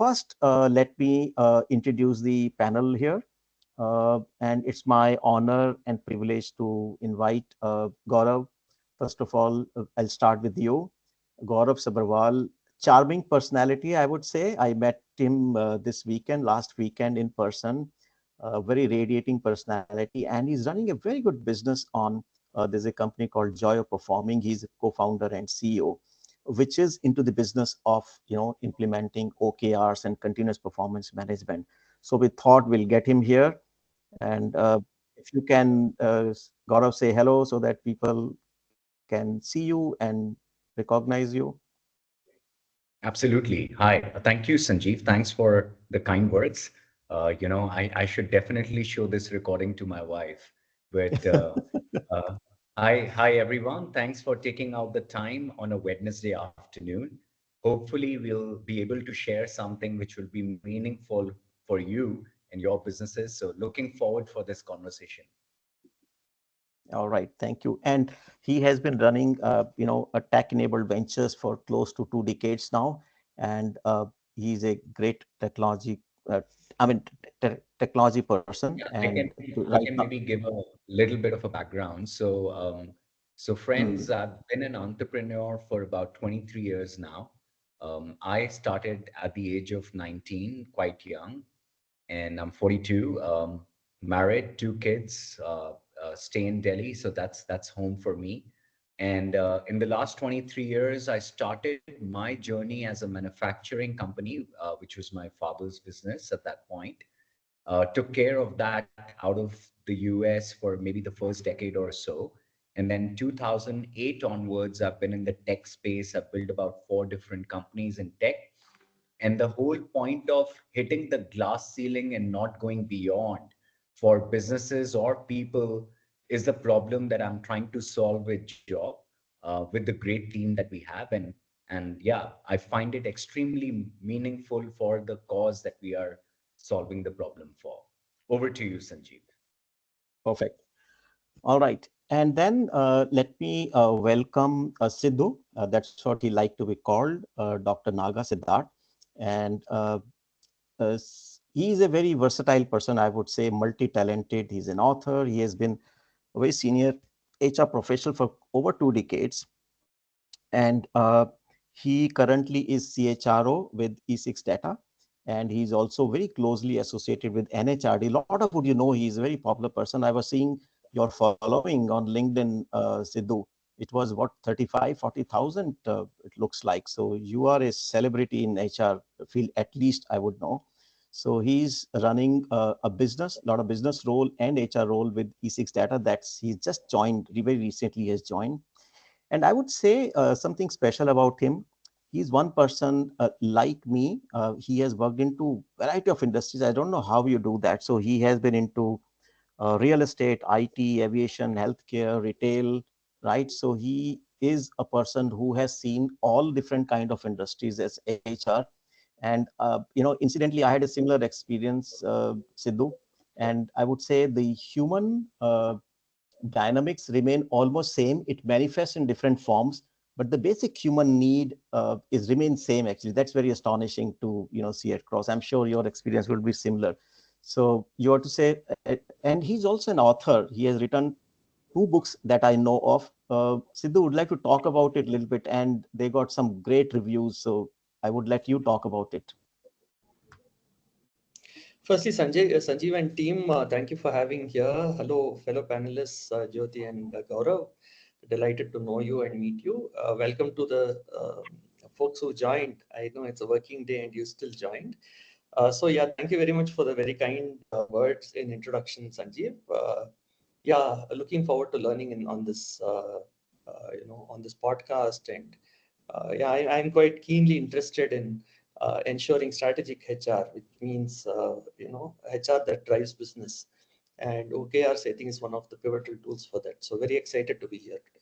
first, let me introduce the panel here. And it's my honor and privilege to invite Gaurav. First of all, I'll start with you. Gaurav Sabharwal, charming personality, I would say. I met him last weekend in person. Very radiating personality, and he's running a very good business on. There's a company called Joy of Performing. He's a co-founder and CEO, which is into the business of implementing OKRs and continuous performance management. So we thought we'll get him here, and if you can, Gaurav, say hello so that people can see you and recognize you. Absolutely. Hi. Thank you, Sanjiv. Thanks for the kind words. I should definitely show this recording to my wife. But uh, hi, everyone. Thanks for taking out the time on a Wednesday afternoon. Hopefully, we'll be able to share something which will be meaningful for you and your businesses. So looking forward for this conversation. All right, thank you. And he has been running, a tech-enabled ventures for close to 2 decades now, and he's a great technology. I mean, technology person, Yeah, I and can I right can now. maybe give a little bit of a background. So Hmm. friends, I've been an entrepreneur for about 23 years now. I started at the age of 19, quite young, and I'm 42. Married, 2 kids, stay in Delhi, so that's home for me. And in the last 23 years, I started my journey as a manufacturing company, which was my father's business at that point. Took care of that out of the US for maybe the first decade or so. And then 2008 onwards, I've been in the tech space. I've built about 4 different companies in tech. And the whole point of hitting the glass ceiling and not going beyond for businesses or people is the problem that I'm trying to solve with Job, with the great team that we have. And yeah, I find it extremely meaningful for the cause that we are solving the problem for. Over to you, Sanjeev. Perfect. All right. And then let me welcome Sidhu. That's what he liked to be called, Dr. Naga Siddharth. And he is a very versatile person, I would say, multi-talented. He's an author. He has been a very senior HR professional for over 2 decades. And he currently is CHRO with E6 Data. And he's also very closely associated with NHRD. A lot of would he's a very popular person. I was seeing your following on LinkedIn, Sidhu. It was what, 35, 40,000, it looks like. So you are a celebrity in HR field, at least I would know. So he's running a business, a lot of business role and HR role with E6 Data. He's just joined, very recently has joined. And I would say something special about him. He's one person like me. He has worked into variety of industries. I don't know how you do that. So he has been into real estate, IT, aviation, healthcare, retail, right? So he is a person who has seen all different kind of industries as HR. And incidentally, I had a similar experience, Sidhu. And I would say the human dynamics remain almost same. It manifests in different forms, but the basic human need is remains same. Actually, that's very astonishing to see across. I'm sure your experience will be similar. So you are to say, and he's also an author. He has written 2 books that I know of. Sidhu would like to talk about it a little bit, and they got some great reviews. So I would let you talk about it. Firstly, Sanjeev and team, thank you for having here. Hello, fellow panelists, Jyoti and Gaurav. Delighted to know you and meet you. Welcome to the folks who joined. I know it's a working day and you still joined. So yeah, thank you very much for the very kind words in introduction, Sanjeev. Yeah, looking forward to learning on this, on this podcast. And yeah, I'm quite keenly interested in ensuring strategic HR, which means HR that drives business. And OKRs, I think, is one of the pivotal tools for that. So very excited to be here today.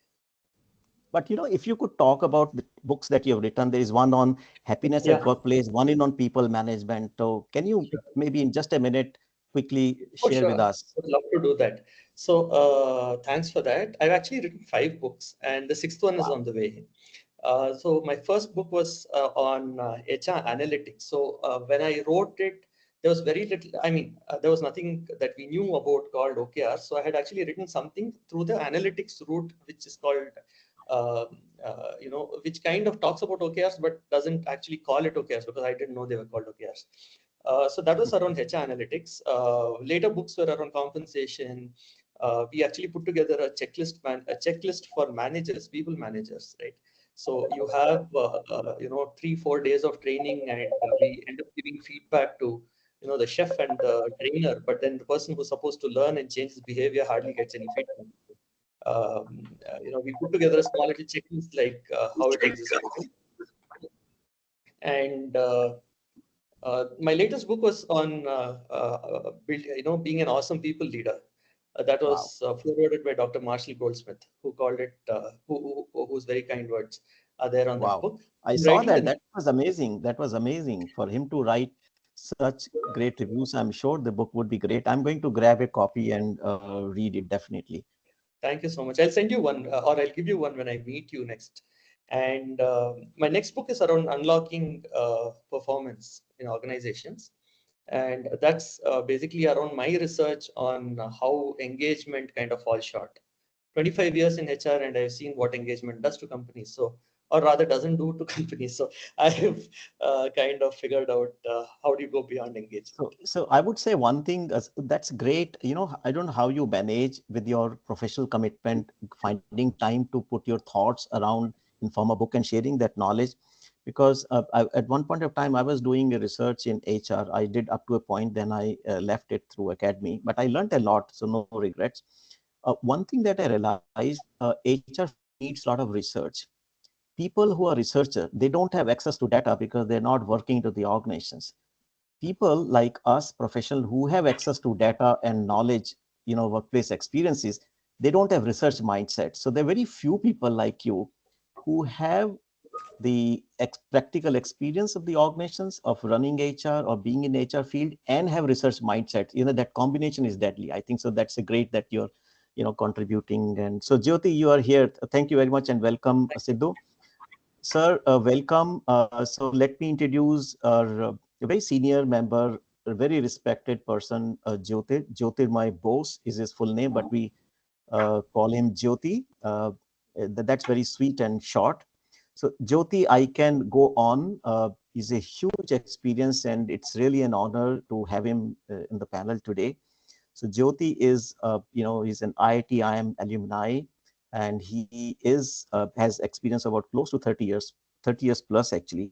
But if you could talk about the books that you have written, there is one on happiness at Yeah, workplace, one in on people management. So can you sure. maybe in just a minute quickly For share with sure. us? Would love to do that. So thanks for that. I've actually written 5 books, and the 6th one is Wow. on the way. So my first book was on HR analytics. So when I wrote it, there was very little. I mean, there was nothing that we knew about called OKR. So I had actually written something through the analytics route, which is called, which kind of talks about OKRs but doesn't actually call it OKRs because I didn't know they were called OKRs. So that was around HR analytics. Later books were around compensation. We actually put together a checklist for managers, people managers, right? So you have 3-4 days of training, and we end up giving feedback to the chef and the trainer. But then the person who's supposed to learn and change his behavior hardly gets any feedback. We put together a small little checklist like how it exists today. And my latest book was on being an awesome people leader. That Wow. was forwarded by Dr. Marshall Goldsmith, who called it, whose very kind words are there on that Wow. book. I I'm saw writing that. the That was amazing. That was amazing for him to write such great reviews. I'm sure the book would be great. I'm going to grab a copy and read it definitely. Thank you so much. I'll send you one, or I'll give you one when I meet you next. And my next book is around unlocking performance in organizations. And that's basically around my research on how engagement kind of falls short. 25 years in HR, and I've seen what engagement does to companies. So, or rather, doesn't do to companies. So, I've kind of figured out how do you go beyond engagement. So I would say one thing that's great. I don't know how you manage with your professional commitment, finding time to put your thoughts around in form of book and sharing that knowledge. Because at one point of time, I was doing a research in HR. I did up to a point, then I left it through academy. But I learned a lot, so no regrets. One thing that I realized, HR field needs a lot of research. People who are researchers, they don't have access to data because they're not working into the organizations. People like us professionals who have access to data and knowledge, workplace experiences, they don't have research mindset. So there are very few people like you who have the practical experience of the organizations of running HR or being in HR field and have research mindset. That combination is deadly. I think so. That's a great that you're, contributing. And so Jyoti, you are here. Thank you very much and welcome, Sidhu. Sir, welcome. So let me introduce our very senior member, a very respected person, Jyotirmoy Bose is his full name, but we call him Jyoti. That's very sweet and short. So Jyoti, I can go on. He's a huge experience, and it's really an honor to have him in the panel today. So Jyoti is, he's an IIT IM alumni, and he is has experience about close to 30 years plus actually,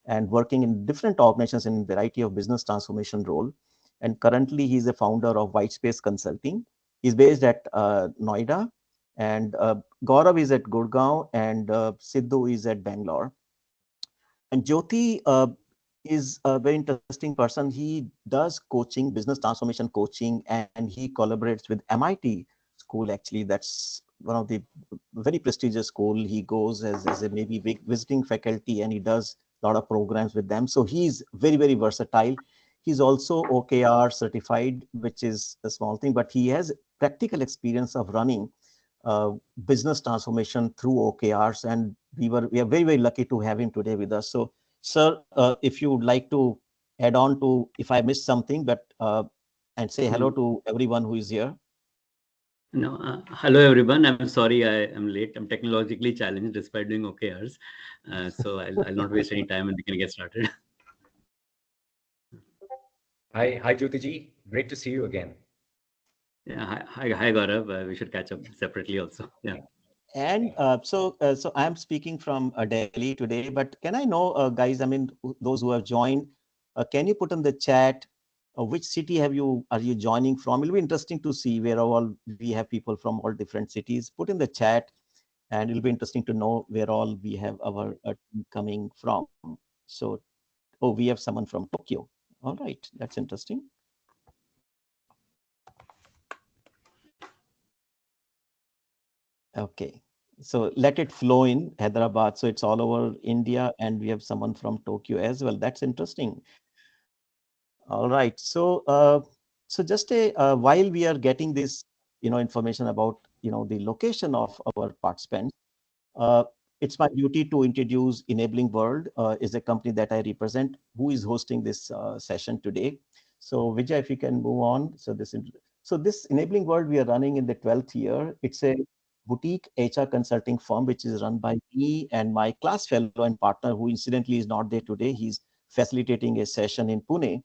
and working in different organizations in variety of business transformation role. And currently, he's a founder of Whitespace Consulting. He's based at Noida, and Gaurav is at Gurgaon, and Sidhu is at Bangalore. And Jyoti is a very interesting person. He does coaching, business transformation coaching, and he collaborates with MIT school. Actually, that's one of the very prestigious school. He goes as a maybe visiting faculty, and he does a lot of programs with them. So he's very, very versatile. He's also OKR certified, which is a small thing, but he has practical experience of running uh, business transformation through OKRs, and we are very, very lucky to have him today with us. So, sir, if you would like to add on to if I missed something, but and say hello No, to everyone who is here. no. Hello, everyone. I'm sorry I am late. I'm technologically challenged despite doing OKRs. So I'll not waste any time and we can get started. Hi, Jyotiji. Great to see you again. Yeah, hi, Gaurav. We should catch up separately also. Yeah. And so I'm speaking from Delhi today, but can I know, guys, I mean, those who have joined, can you put in the chat which city are you joining from? It'll be interesting to see where all we have people from all different cities. Put in the chat, and it'll be interesting to know where all we have our team coming from. So, oh, we have someone from Tokyo. All right, that's interesting. Okay. So let it flow in Hyderabad. So it's all over India, and we have someone from Tokyo as well. That's interesting. All right. So just while we are getting this, information about, the location of our participants, uh, it's my duty to introduce Enabling World, is a company that I represent, who is hosting this session today. So Vijay, if you can move on. So this Enabling World we are running in the 12th year. It's a boutique HR consulting firm, which is run by me and my class fellow and partner, who incidentally is not there today. He's facilitating a session in Pune.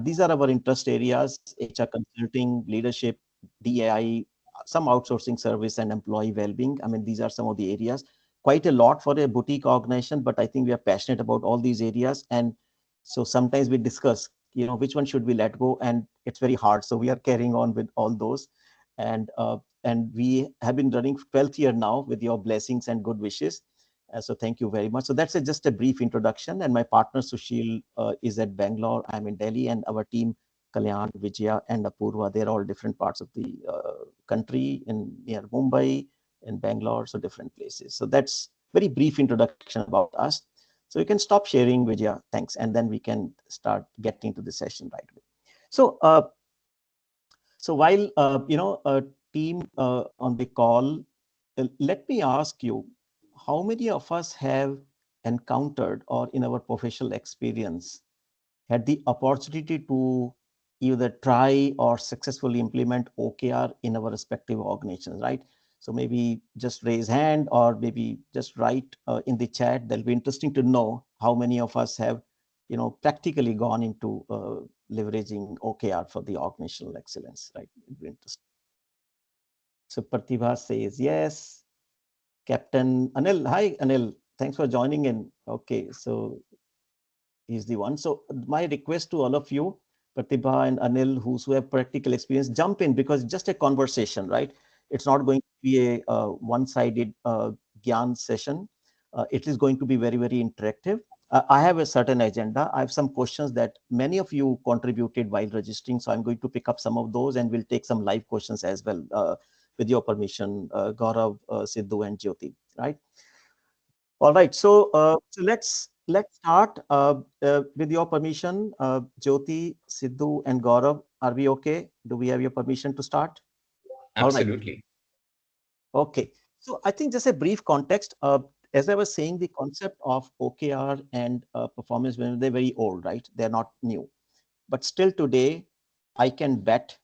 These are our interest areas: HR consulting, leadership, DAI, some outsourcing service, and employee well-being. I mean, these are some of the areas. Quite a lot for a boutique organization, but I think we are passionate about all these areas. And so sometimes we discuss, which one should we let go, and it's very hard. So we are carrying on with all those, and we have been running 12th year now with your blessings and good wishes. So thank you very much. So that's just a brief introduction. And my partner Sushil is at Bangalore. I'm in Delhi, and our team, Kalyan, Vijaya, and Apurva, they're all different parts of the country, near Mumbai, in Bangalore, so different places. So that's very brief introduction about us. So you can stop sharing, Vijaya. Thanks. And then we can start getting into the session right away. So, while, a team on the call, let me ask you, how many of us have encountered or in our professional experience had the opportunity to either try or successfully implement OKR in our respective organizations, right? So maybe just raise hand or maybe just write in the chat. That'll be interesting to know how many of us have, practically gone into leveraging OKR for the organizational excellence, right? It'd be interesting. So Pratibha says yes. Captain Anil, hi Anil, thanks for joining in. Okay, so he's the one. So my request to all of you, Pratibha and Anil, who have practical experience, jump in, because it's just a conversation, right? It's not going to be a one-sided Gyan session. It is going to be very, very interactive. I have a certain agenda. I have some questions that many of you contributed while registering. So I'm going to pick up some of those, and we'll take some live questions as well, with your permission, Gaurav, Sidhu, and Jyoti, right? All right, so let's start with your permission, Jyoti, Sidhu, and Gaurav. Are we okay? Do we have your permission to start? Absolutely. All right. Okay. So I think just a brief context. As I was saying, the concept of OKR and performance management, they're very old, right? They're not new. But still today, I can bet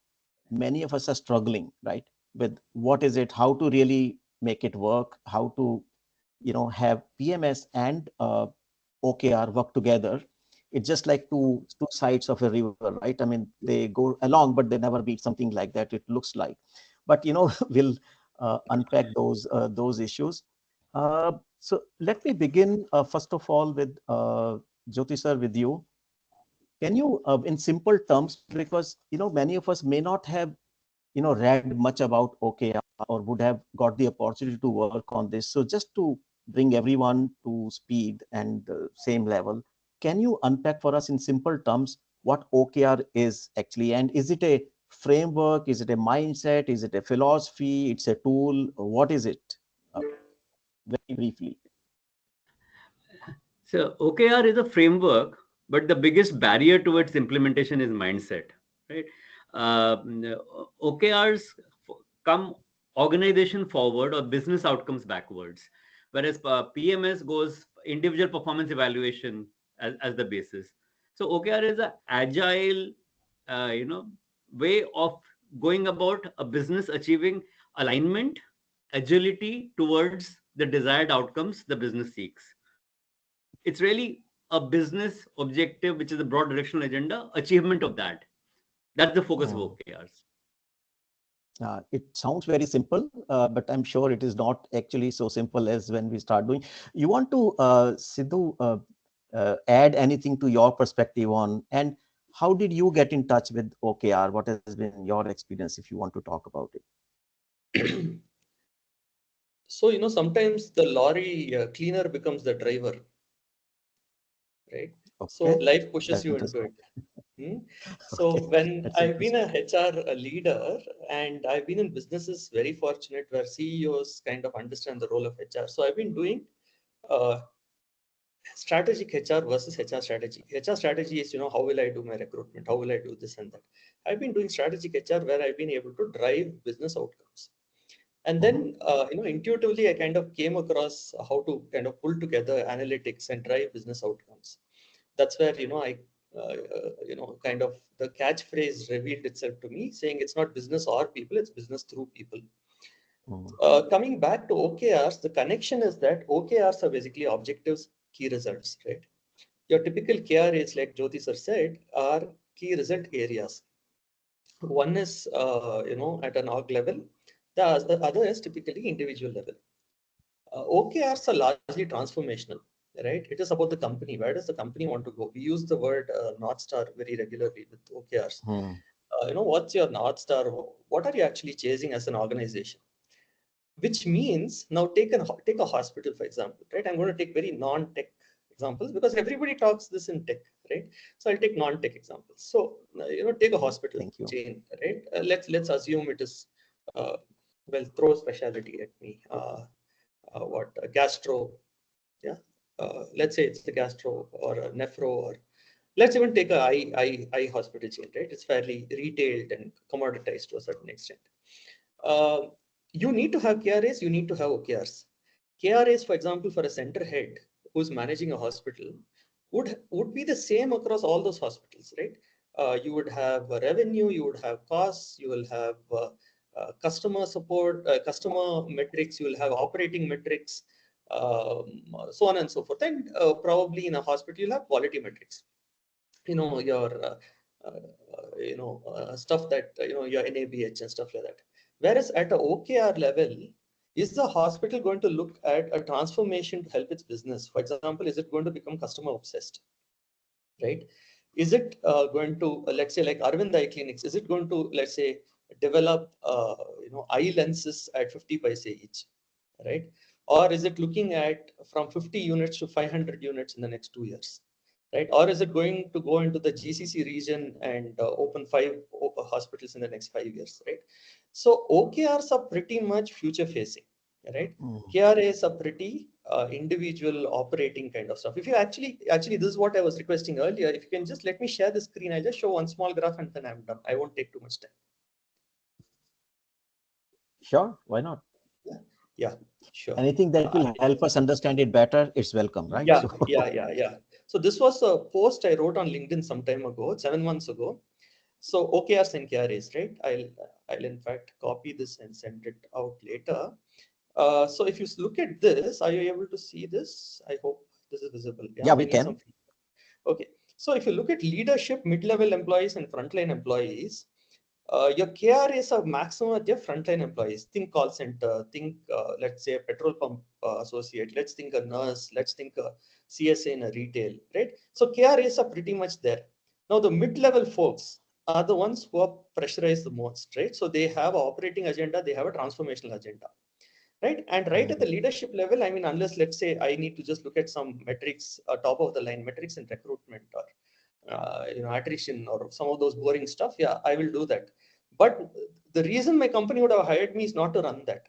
many of us are struggling, right, with what is it, how to really make it work, how to have PMS and OKR work together. It's just like two sides of a river, right? I mean, they go along, but they never meet, something like that, it looks like. But we'll unpack those issues. So let me begin first of all with Jyoti sir, with you. Can you, in simple terms, because many of us may not have read much about OKR or would have got the opportunity to work on this. So just to bring everyone to speed and the same level, can you unpack for us in simple terms what OKR is actually? And is it a framework? Is it a mindset? Is it a philosophy? It's a tool? What is it? Very briefly. So OKR is a framework, but the biggest barrier to its implementation is mindset, right? OKRs come organization forward or business outcomes backwards, whereas PMS goes individual performance evaluation as the basis. So OKR is an agile, way of going about a business achieving alignment, agility towards the desired outcomes the business seeks. It's really a business objective, which is a broad directional agenda, achievement of that. That's the focus of OKRs. It sounds very simple, but I'm sure it is not actually so simple as when we start doing. You want to, Sidhu, add anything to your perspective on, and how did you get in touch with OKR? What has been your experience, if you want to talk about it? So, sometimes the lorry cleaner becomes the driver, right? Okay. So life pushes you into it. So Okay. when That's I've been a HR leader, and I've been in businesses very fortunate where CEOs kind of understand the role of HR. So I've been doing strategic HR versus HR strategy. HR strategy is, how will I do my recruitment? How will I do this and that? I've been doing strategic HR where I've been able to drive business outcomes. And then, intuitively, I kind of came across how to kind of pull together analytics and drive business outcomes. That's where, kind of the catchphrase revealed itself to me, saying it's not business or people, it's business through people. Coming back to OKRs, the connection is that OKRs are basically objectives, key results, right? Your typical KRAs, like Jyoti sir said, are key result areas. One is, at an org level. The other is typically individual level. OKRs are largely transformational, right? It is about the company. Where does the company want to go? We use the word North Star very regularly with OKRs. What's your North Star? What are you actually chasing as an organization? Which means, now take a hospital, for example, right? I'm going to take very non-tech examples because everybody talks this in tech, right? So I'll take non-tech examples. So, take a hospital, Jain, right? Let's assume it is, throw specialty at me. Gastro, yeah. Let's say it's the gastro or a nephro, or let's even take a eye hospital chain, right? It's fairly retailed and commoditized to a certain extent. You need to have KRAs, you need to have OKRs. KRAs, for example, for a center head who's managing a hospital would be the same across all those hospitals, right? You would have revenue, you would have costs, you will have customer support, customer metrics, you will have operating metrics, so on and so forth. And probably in a hospital, you'll have quality metrics. Your stuff that, your NABH and stuff like that. Whereas at a OKR level, is the hospital going to look at a transformation to help its business? For example, is it going to become customer obsessed, right? Is it going to, let's say, like Arvind Eye Clinics, is it going to, let's say, develop, eye lenses at 50 paise each, right? Or is it looking at from 50 units to 500 units in the next 2 years, right? Or is it going to go into the GCC region and open 5 hospitals in the next 5 years, right? So OKRs are pretty much future facing, right? KRAs are pretty individual operating kind of stuff. If you actually, this is what I was requesting earlier. If you can just let me share the screen, I'll just show one small graph and then I'm done. I won't take too much time. Sure, why not? Yeah, sure. Anything that will help us understand it better, it's welcome, right? Yeah, yeah. So this was a post I wrote on LinkedIn some time ago, 7 months ago. So OKRs and KRAs, right? I'll in fact copy this and send it out later. So if you look at this, are you able to see this? I hope this is visible. Yeah, we can. Okay. So if you look at leadership, mid-level employees and frontline employees, your KRAs are maximum at your frontline employees. Think call center, think, let's say a petrol pump associate, let's think a nurse, let's think a CSA in a retail, right? So KRAs are pretty much there. Now the mid-level folks are the ones who are pressurized the most, right? So they have an operating agenda, they have a transformational agenda, right? And right at the leadership level, I mean, unless, let's say, I need to just look at some metrics, top of the line metrics in recruitment or attrition or some of those boring stuff, yeah, I will do that. But the reason my company would have hired me is not to run that.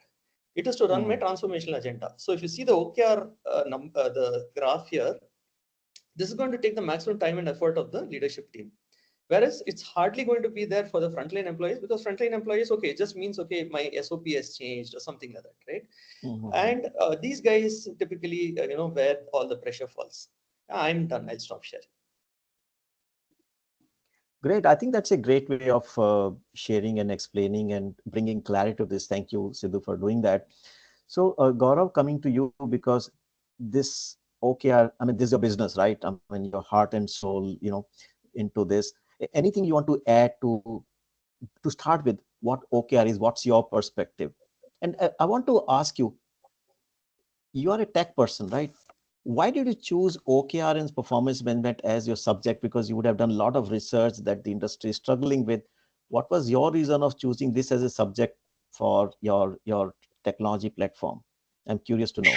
It is to run my transformational agenda. So if you see the OKR, the graph here, this is going to take the maximum time and effort of the leadership team. Whereas it's hardly going to be there for the frontline employees, because frontline employees, okay, it just means, okay, my SOP has changed or something like that, right? And these guys typically, where all the pressure falls. I'm done. I'll stop sharing. Great. I think that's a great way of sharing and explaining and bringing clarity to this. Thank you, Sidhu, for doing that. So, Gaurav, coming to you, because this OKR, I mean, this is your business, right? I mean, your heart and soul, into this. Anything you want to add to start with what OKR is? What's your perspective? And I want to ask you, you are a tech person, right? Why did you choose OKR and performance management as your subject? Because you would have done a lot of research that the industry is struggling with. What was your reason of choosing this as a subject for your technology platform? I'm curious to know.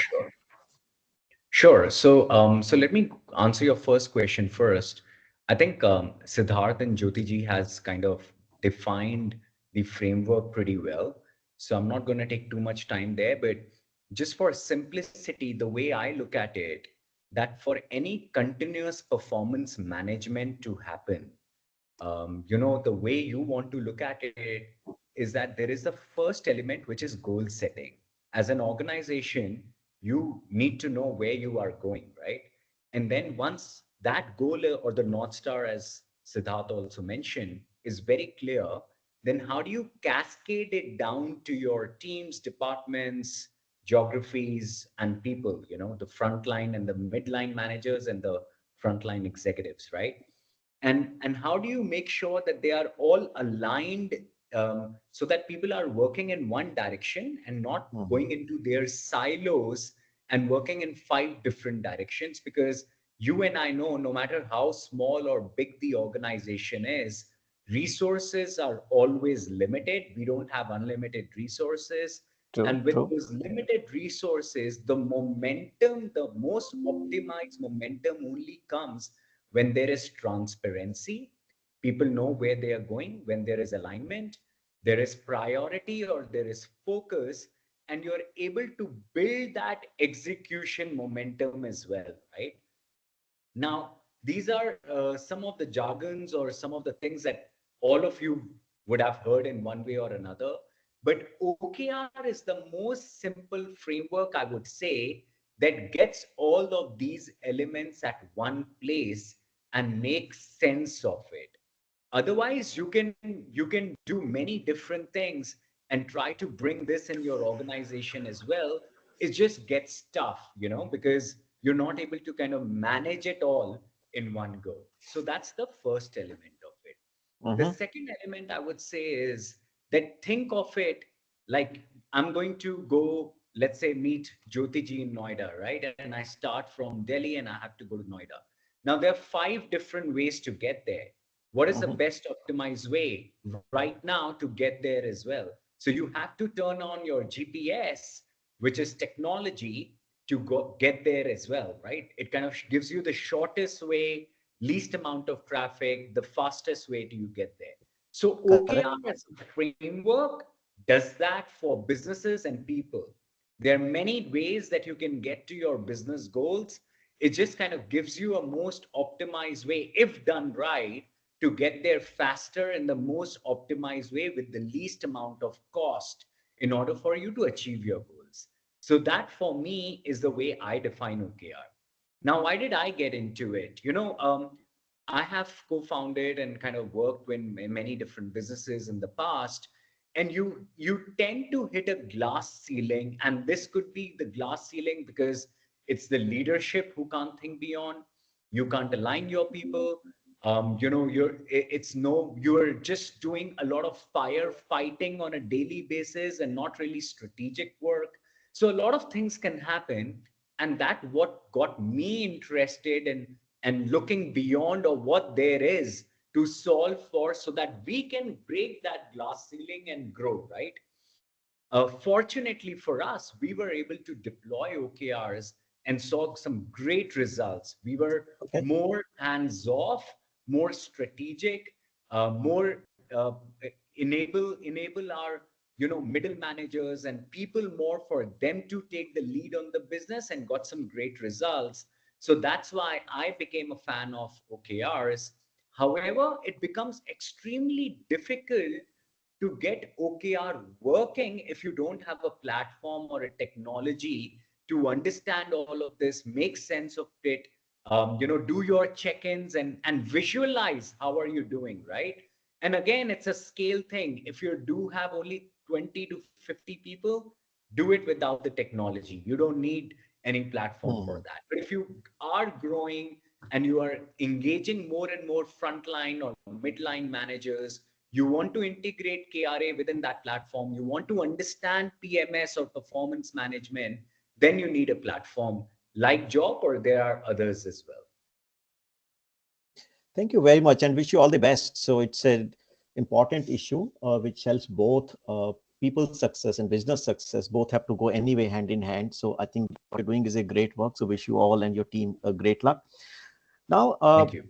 Sure. So let me answer your first question first. I think Siddharth and Jyotiji has kind of defined the framework pretty well. So I'm not going to take too much time there, but just for simplicity, the way I look at it, that for any continuous performance management to happen, the way you want to look at it is that there is the first element, which is goal setting. As an organization, you need to know where you are going, right? And then once that goal or the North Star, as Siddharth also mentioned, is very clear, then how do you cascade it down to your teams, departments, geographies, and people, the frontline and the midline managers and the frontline executives, right? And how do you make sure that they are all aligned, so that people are working in one direction and not going into their silos and working in five different directions? Because you and I know, no matter how small or big the organization is, resources are always limited. We don't have unlimited resources. True, And with true. those limited resources, the momentum, the most optimized momentum only comes when there is transparency. People know where they are going. When there is alignment, there is priority or there is focus, and you're able to build that execution momentum as well, right? Now, these are some of the jargons or some of the things that all of you would have heard in one way or another. But OKR is the most simple framework, I would say, that gets all of these elements at one place and makes sense of it. Otherwise, you can do many different things and try to bring this in your organization as well. It just gets tough, because you're not able to kind of manage it all in one go. So that's the first element of it. The Mm-hmm. second element I would say is that think of it like, I'm going to go, let's say, meet Jyoti in Noida, right? And I start from Delhi and I have to go to Noida. Now, there are five different ways to get there. What is the Mm-hmm. best optimized way right now to get there as well? So you have to turn on your GPS, which is technology, to go get there as well, right? It kind of gives you the shortest way, least amount of traffic, the fastest way to you get there. So Correct. OKR as a framework does that for businesses and people. There are many ways that you can get to your business goals. It just kind of gives you a most optimized way, if done right, to get there faster in the most optimized way with the least amount of cost in order for you to achieve your goals. So that for me is the way I define OKR. Now, why did I get into it? I have co-founded and kind of worked with many different businesses in the past, and you tend to hit a glass ceiling, and this could be the glass ceiling because it's the leadership who can't think beyond. You can't align your people. It's no, you're just doing a lot of firefighting on a daily basis and not really strategic work. So a lot of things can happen, and that what got me interested in and looking beyond of what there is to solve for, so that we can break that glass ceiling and grow, right? Fortunately for us, we were able to deploy OKRs and saw some great results. We were Okay. more hands off, more strategic, more enable our middle managers and people more for them to take the lead on the business, and got some great results. So that's why I became a fan of OKRs. However, it becomes extremely difficult to get OKR working if you don't have a platform or a technology to understand all of this, make sense of it, do your check-ins and visualize how are you doing, right? And again, it's a scale thing. If you do have only 20 to 50 people, do it without the technology. You don't need any platform for Mm-hmm. that. But if you are growing and you are engaging more and more frontline or midline managers, you want to integrate KRA within that platform, you want to understand PMS or performance management, then you need a platform like Job, or there are others as well. Thank you very much and wish you all the best. So it's an important issue which helps both people's success and business success. Both have to go anyway hand in hand. So I think what you're doing is a great work. So wish you all and your team a great luck. Now, Thank you.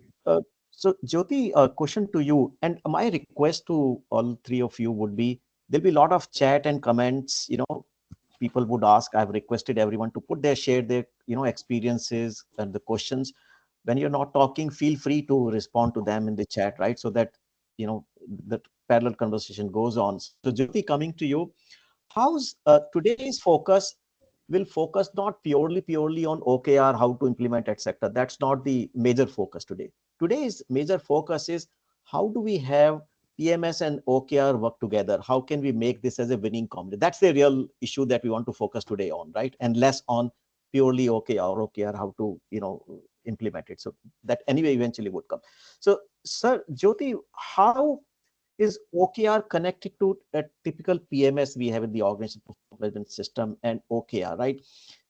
so Jyoti, a question to you, and my request to all three of you would be: there'll be a lot of chat and comments. People would ask. I've requested everyone to share their experiences and the questions. When you're not talking, feel free to respond to them in the chat, right? So that you know that parallel conversation goes on. So Jyoti, coming to you, how's today's focus will focus not purely on OKR, how to implement, etc. That's not the major focus today. Today's major focus is how do we have PMS and OKR work together? How can we make this as a winning combination? That's the real issue that we want to focus today on, right? And less on purely OKR, how to, implement it. So that anyway eventually would come. So, sir, Jyoti, how is OKR connected to a typical PMS we have in the organization management system and OKR, right?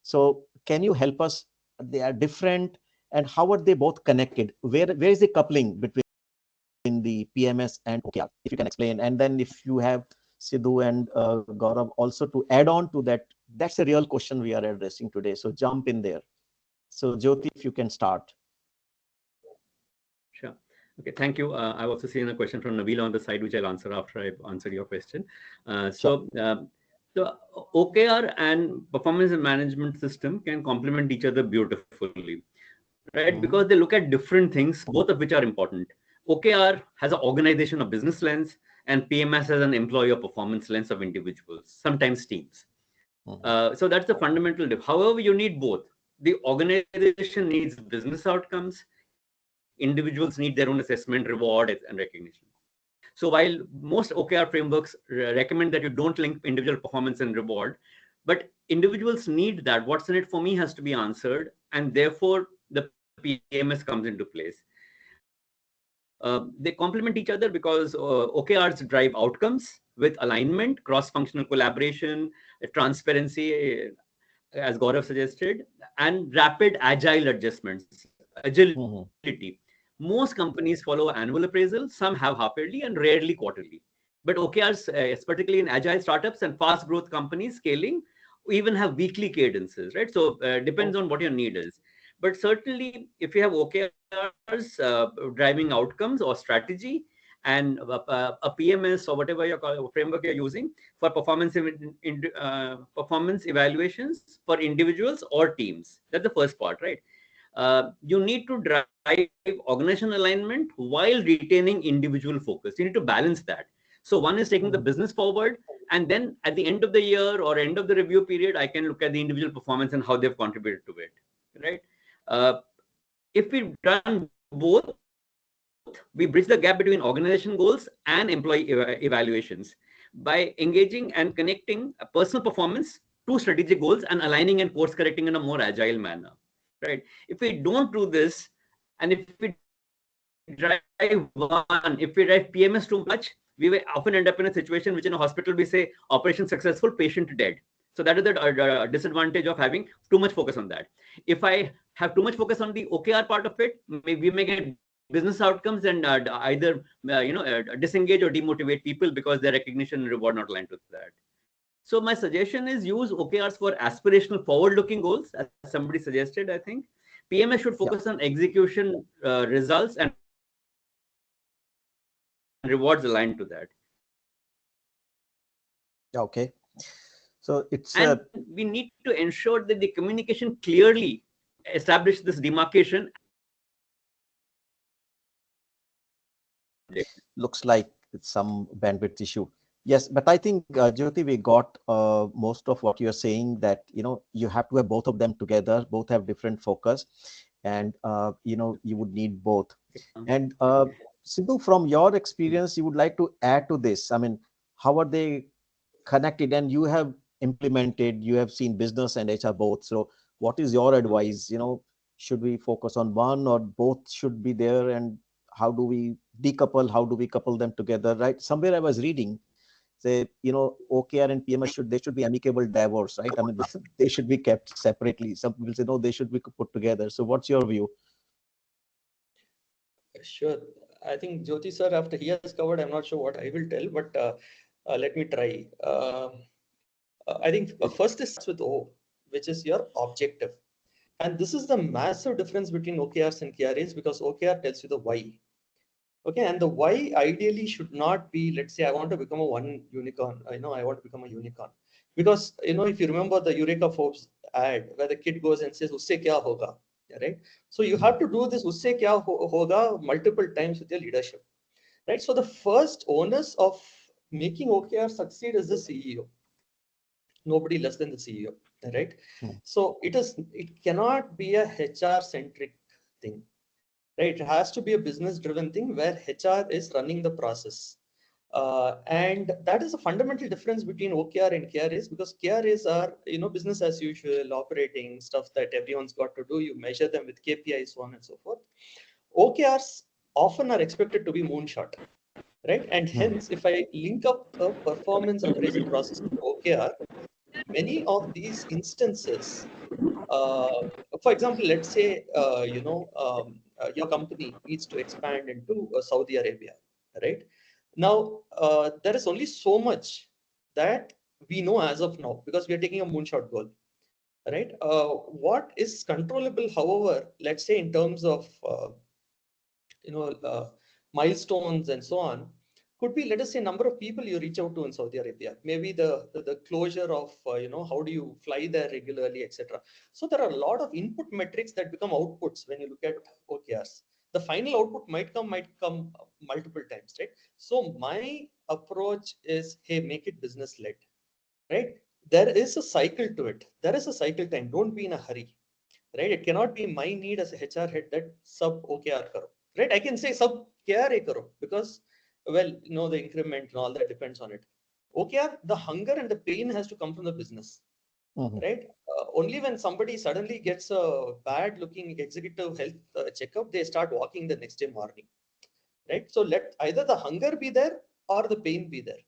So can you help us? They are different, and how are they both connected? Where is the coupling between the PMS and OKR? If you can explain, and then if you have Sidhu and Gaurav also to add on to that, that's a real question we are addressing today. So jump in there. So Jyoti, if you can start. Sure. Okay, thank you. I've also seen a question from Nabila on the side, which I'll answer after I've answered your question. So OKR and performance management system can complement each other beautifully, right? Because they look at different things, both of which are important. OKR has an organization or business lens, and PMS has an employee or performance lens of individuals, sometimes teams. So that's the fundamental diff. However, you need both. The organization needs business outcomes. Individuals need their own assessment, reward, and recognition. So while most OKR frameworks recommend that you don't link individual performance and reward, but individuals need that. What's in it for me has to be answered, and therefore the PMS comes into place. They complement each other because OKRs drive outcomes with alignment, cross-functional collaboration, transparency, as Gaurav suggested, and rapid agile adjustments, agility. Most companies follow annual appraisal, some have half-yearly and rarely quarterly. But OKRs, particularly in agile startups and fast growth companies scaling, even have weekly cadences, right? So depends on what your need is. But certainly, if you have OKRs driving outcomes or strategy, and a PMS or whatever your framework you're using for performance performance evaluations for individuals or teams. That's the first part, right? You need to drive organizational alignment while retaining individual focus. You need to balance that. So one is taking the business forward, and then at the end of the year or end of the review period, I can look at the individual performance and how they've contributed to it, right? If we've done both, we bridge the gap between organization goals and employee evaluations by engaging and connecting a personal performance to strategic goals and aligning and course correcting in a more agile manner, right? If we don't do this, and if we drive PMS too much, we will often end up in a situation which in a hospital we say operation successful, patient dead. So that is the disadvantage of having too much focus on that. If I have too much focus on the OKR part of it, we may get business outcomes and either disengage or demotivate people because their recognition and reward not aligned with that. So my suggestion is use OKRs for aspirational forward-looking goals, as somebody suggested, I think. PMS should focus on execution results and rewards aligned to that. Okay. So it's and we need to ensure that the communication clearly establish this demarcation. Looks like it's some bandwidth issue. Yes, but I think Jyoti, we got most of what you're saying, that you have to have both of them together. Both have different focus, and you would need both. And Sidhu, from your experience, you would like to add to this. I mean, how are they connected? And you have implemented, you have seen business and HR both. So what is your advice? Should we focus on one or both should be there? And how do we decouple? How do we couple them together? Right? Somewhere I was reading, say, OKR and PMS should be amicable divorce, right? I mean, they should be kept separately. Some people say, no, they should be put together. So what's your view? Sure. I think Jyoti sir, after he has covered, I'm not sure what I will tell, but let me try. I think first is with O, which is your objective. And this is the massive difference between OKRs and KRAs, because OKR tells you the why. Okay, and the why ideally should not be, let's say, I want to become a one unicorn. I want to become a unicorn. Because, if you remember the Eureka Forbes ad where the kid goes and says, usse kya hoga, right? So you have to do this usse kya hoga multiple times with your leadership. right? So the first onus of making OKR succeed is the CEO, nobody less than the CEO, right? So it cannot be a HR centric thing, right? It has to be a business driven thing where HR is running the process. And that is a fundamental difference between OKR and KRAs, because KRAs are, business as usual, operating stuff that everyone's got to do. You measure them with KPIs, so on and so forth. OKRs often are expected to be moonshot, right? And hence, if I link up a performance appraisal process to OKR, many of these instances, uh, for example, let's say, your company needs to expand into Saudi Arabia, right? Now, there is only so much that we know as of now, because we are taking a moonshot goal, right? What is controllable, however, let's say in terms of, you know, uh, milestones and so on, could be, let us say, number of people you reach out to in Saudi Arabia, maybe the closure of, how do you fly there regularly, etc. So there are a lot of input metrics that become outputs when you look at OKRs. The final output might come multiple times, right? So my approach is, hey, make it business led, right? There is a cycle to it. There is a cycle time. Don't be in a hurry, right? It cannot be my need as a HR head that sub OKR karo, right? I can say sub KRA karo because, well, the increment and all that depends on it. OKR, the hunger and the pain has to come from the business, right? Only when somebody suddenly gets a bad looking executive health checkup, they start walking the next day morning, right? So let either the hunger be there or the pain be there.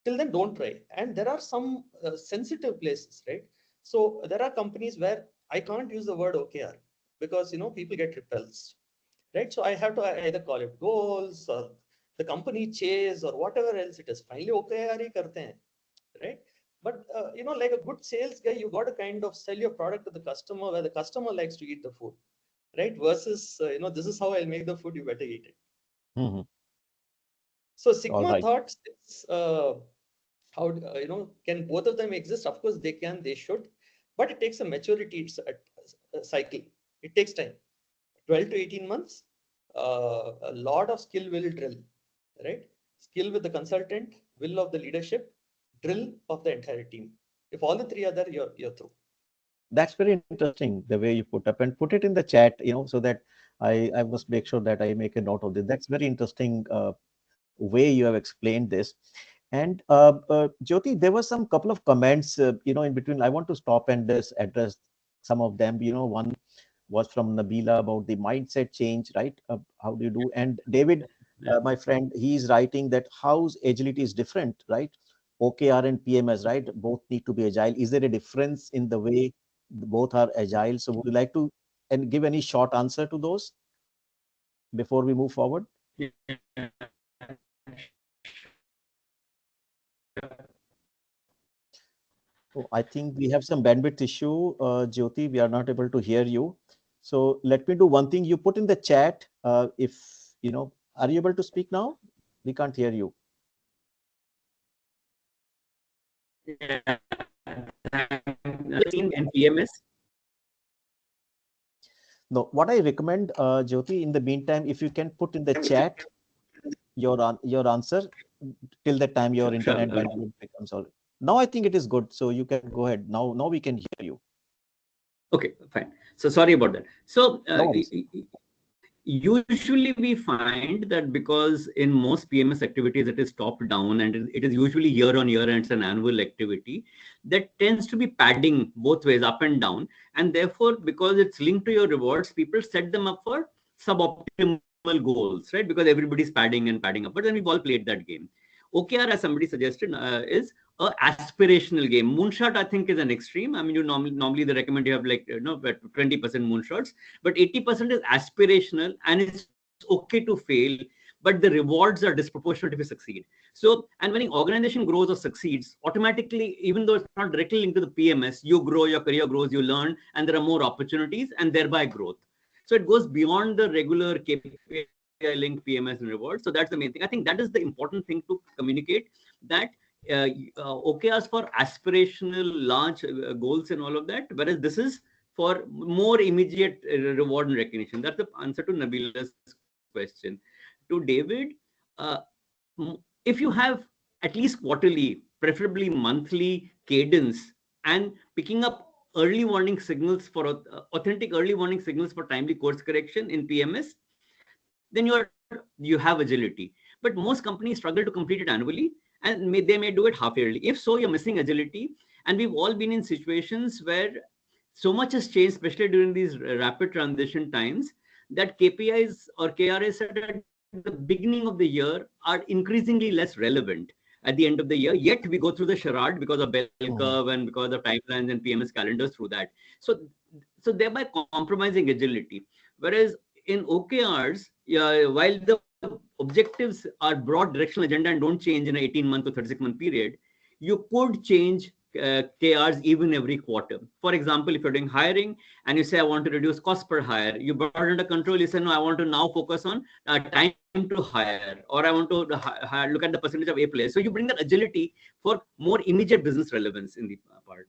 Till then, don't try. And there are some sensitive places, right? So there are companies where I can't use the word OKR because people get repulsed, right? So I have to either call it goals or the company chase or whatever else it is. Finally, OKR hi karte hain, right? But like a good sales guy, you got to kind of sell your product to the customer where the customer likes to eat the food, right? Versus this is how I'll make the food. You better eat it. So All Sigma right. thoughts, how can both of them exist? Of course they can, they should, but it takes a maturity cycle. It takes time, 12 to 18 months. A lot of skill will drill, right? Skill with the consultant, will of the leadership, drill of the entire team. If all the three are there, you're through. That's very interesting the way you put up, and put it in the chat, so that I must make sure that I make a note of this. That's very interesting way you have explained this. And Jyoti, there were some couple of comments, in between. I want to stop and just address some of them. One was from Nabila about the mindset change, right? How do you do? And David, my friend, he's writing that how's agility is different, right? OKR and PMS, right? Both need to be agile. Is there a difference in the way both are agile? So would you like to and give any short answer to those before we move forward? Oh, I think we have some bandwidth issue, Jyoti. We are not able to hear you. So let me do one thing. You put in the chat. If are you able to speak now? We can't hear you. And PMS. No, what I recommend, Jyoti, in the meantime, if you can put in the chat your answer till the time your internet bandwidth becomes all. Now I think it is good, so you can go ahead. Now we can hear you. Okay, fine. So sorry about that. So No worries. usually we find that because in most PMS activities it is top down and it is usually year on year and it's an annual activity, that tends to be padding both ways, up and down. And therefore, because it's linked to your rewards, people set them up for suboptimal goals, right? Because everybody's padding and padding up. But then we've all played that game. OKR, as somebody suggested, is a aspirational game. Moonshot, I think, is an extreme. I mean, you normally they recommend you have 20% moonshots, but 80% is aspirational, and it's okay to fail, but the rewards are disproportionate if you succeed. So, and when an organization grows or succeeds, automatically, even though it's not directly linked to the PMS, you grow, your career grows, you learn, and there are more opportunities, and thereby growth. So it goes beyond the regular KPI linked PMS and rewards. So that's the main thing. I think that is the important thing to communicate, that OKRs for aspirational large goals and all of that, whereas this is for more immediate reward and recognition. That's the answer to Nabila's question. To David, if you have at least quarterly, preferably monthly cadence, and picking up early warning signals for authentic early warning signals for timely course correction in PMS, then you have agility. But most companies struggle to complete it annually, and they may do it half yearly. If so, you're missing agility. And we've all been in situations where so much has changed, especially during these rapid transition times, that KPIs or KRAs set at the beginning of the year are increasingly less relevant at the end of the year. Yet we go through the charade because of bell curve and Mhm. because of timelines and PMS calendars through that. So thereby compromising agility. Whereas in OKRs, while the objectives are broad directional agenda and don't change in an 18-month or 36-month period, you could change KRs even every quarter. For example, if you're doing hiring and you say, I want to reduce cost per hire, you brought it under control. You say, no, I want to now focus on time to hire, or I want to look at the percentage of A players. So you bring that agility for more immediate business relevance in the part.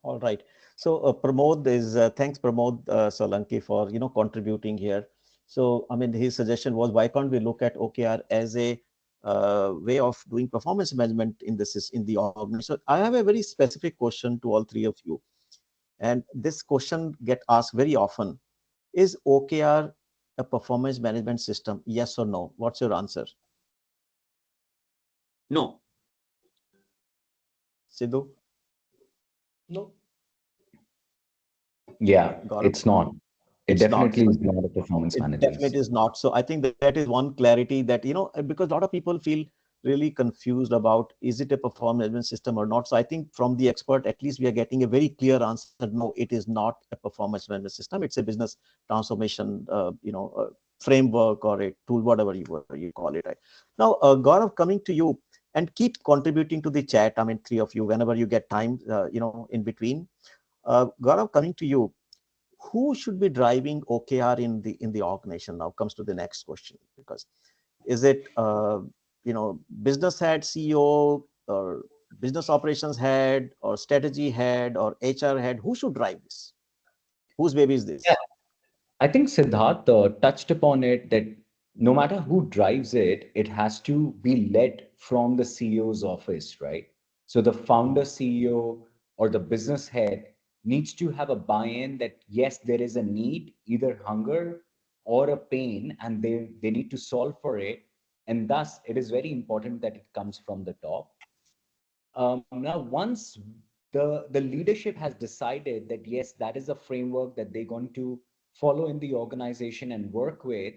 All right. So Pramod is thanks Pramod Solanki for contributing here. So I mean his suggestion was why can't we look at OKR as a way of doing performance management in the organization. So I have a very specific question to all three of you, and this question get asked very often: is OKR a performance management system? Yes or no? What's your answer, No. Sidhu? No. Yeah, Gaurav? it's not. It It's not. definitely So is not a performance it management. definitely is not. So I think that is one clarity that, because a lot of people feel really confused about is it a performance management system or not. So I think from the expert, at least we are getting a very clear answer. No, it is not a performance management system. It's a business transformation, framework or a tool, whatever you call it. Right? Now, Gaurav, coming to you and keep contributing to the chat. I mean, three of you, whenever you get time, in between. Gaurav, coming to you, who should be driving OKR in the organization? Now comes to the next question, because is it business head, CEO, or business operations head, or strategy head, or HR head? Who should drive this? Whose baby is Yeah, this? I think Siddharth touched upon it that no matter who drives it, it has to be led from the CEO's office, right? So the founder CEO or the business head needs to have a buy-in that yes, there is a need, either hunger or a pain, and they need to solve for it. And thus, it is very important that it comes from the top. Now, once the leadership has decided that yes, that is a framework that they're going to follow in the organization and work with,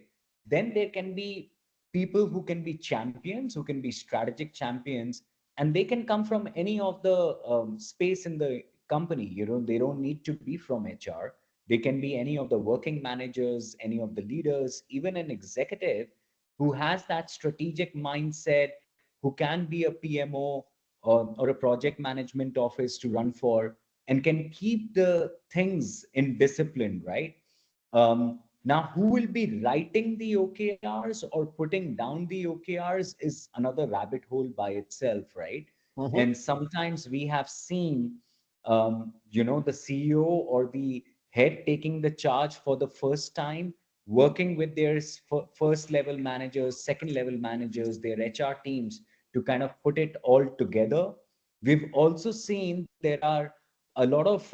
then there can be people who can be champions, who can be strategic champions, and they can come from any of the space in the company. They don't need to be from HR. They can be any of the working managers, any of the leaders, even an executive who has that strategic mindset, who can be a PMO or a project management office to run for, and can keep the things in discipline, right? Now, who will be writing the OKRs or putting down the OKRs is another rabbit hole by itself, right? Mhm. And sometimes we have seen, the CEO or the head taking the charge for the first time, working with their first level managers, second level managers, their HR teams to kind of put it all together. We've also seen there are a lot of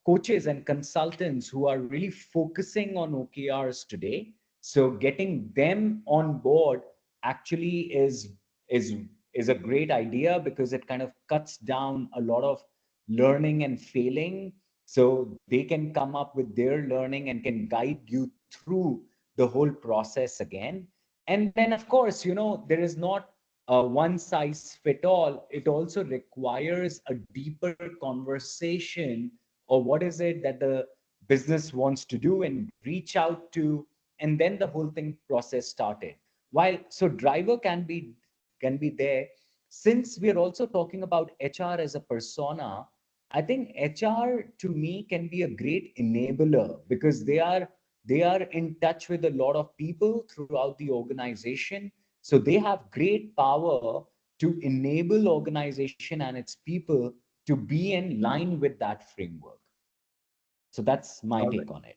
coaches and consultants who are really focusing on OKRs today. So getting them on board actually is is a great idea because it kind of cuts down a lot of learning and failing. So they can come up with their learning and can guide you through the whole process again. And then, of course, there is not a one size fit all. It also requires a deeper conversation, or what is it that the business wants to do and reach out to, and then the whole thing process started. While so driver can be there, since we are also talking about HR as a persona, I think HR to me can be a great enabler because they are in touch with a lot of people throughout the organization. So they have great power to enable organization and its people to be in line with that framework. So that's my All right. take on it.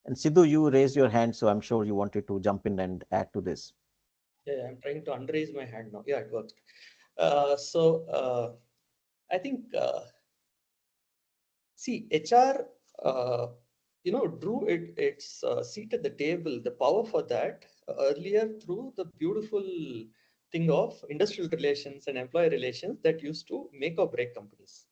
And Sidhu, you raised your hand, so I'm sure you wanted to jump in and add to this. Yeah, I'm trying to unraise my hand now. Yeah, it worked. I think, see, HR, drew its seat at the table, the power for that earlier through the beautiful thing of industrial relations and employee relations that used to make or break companies.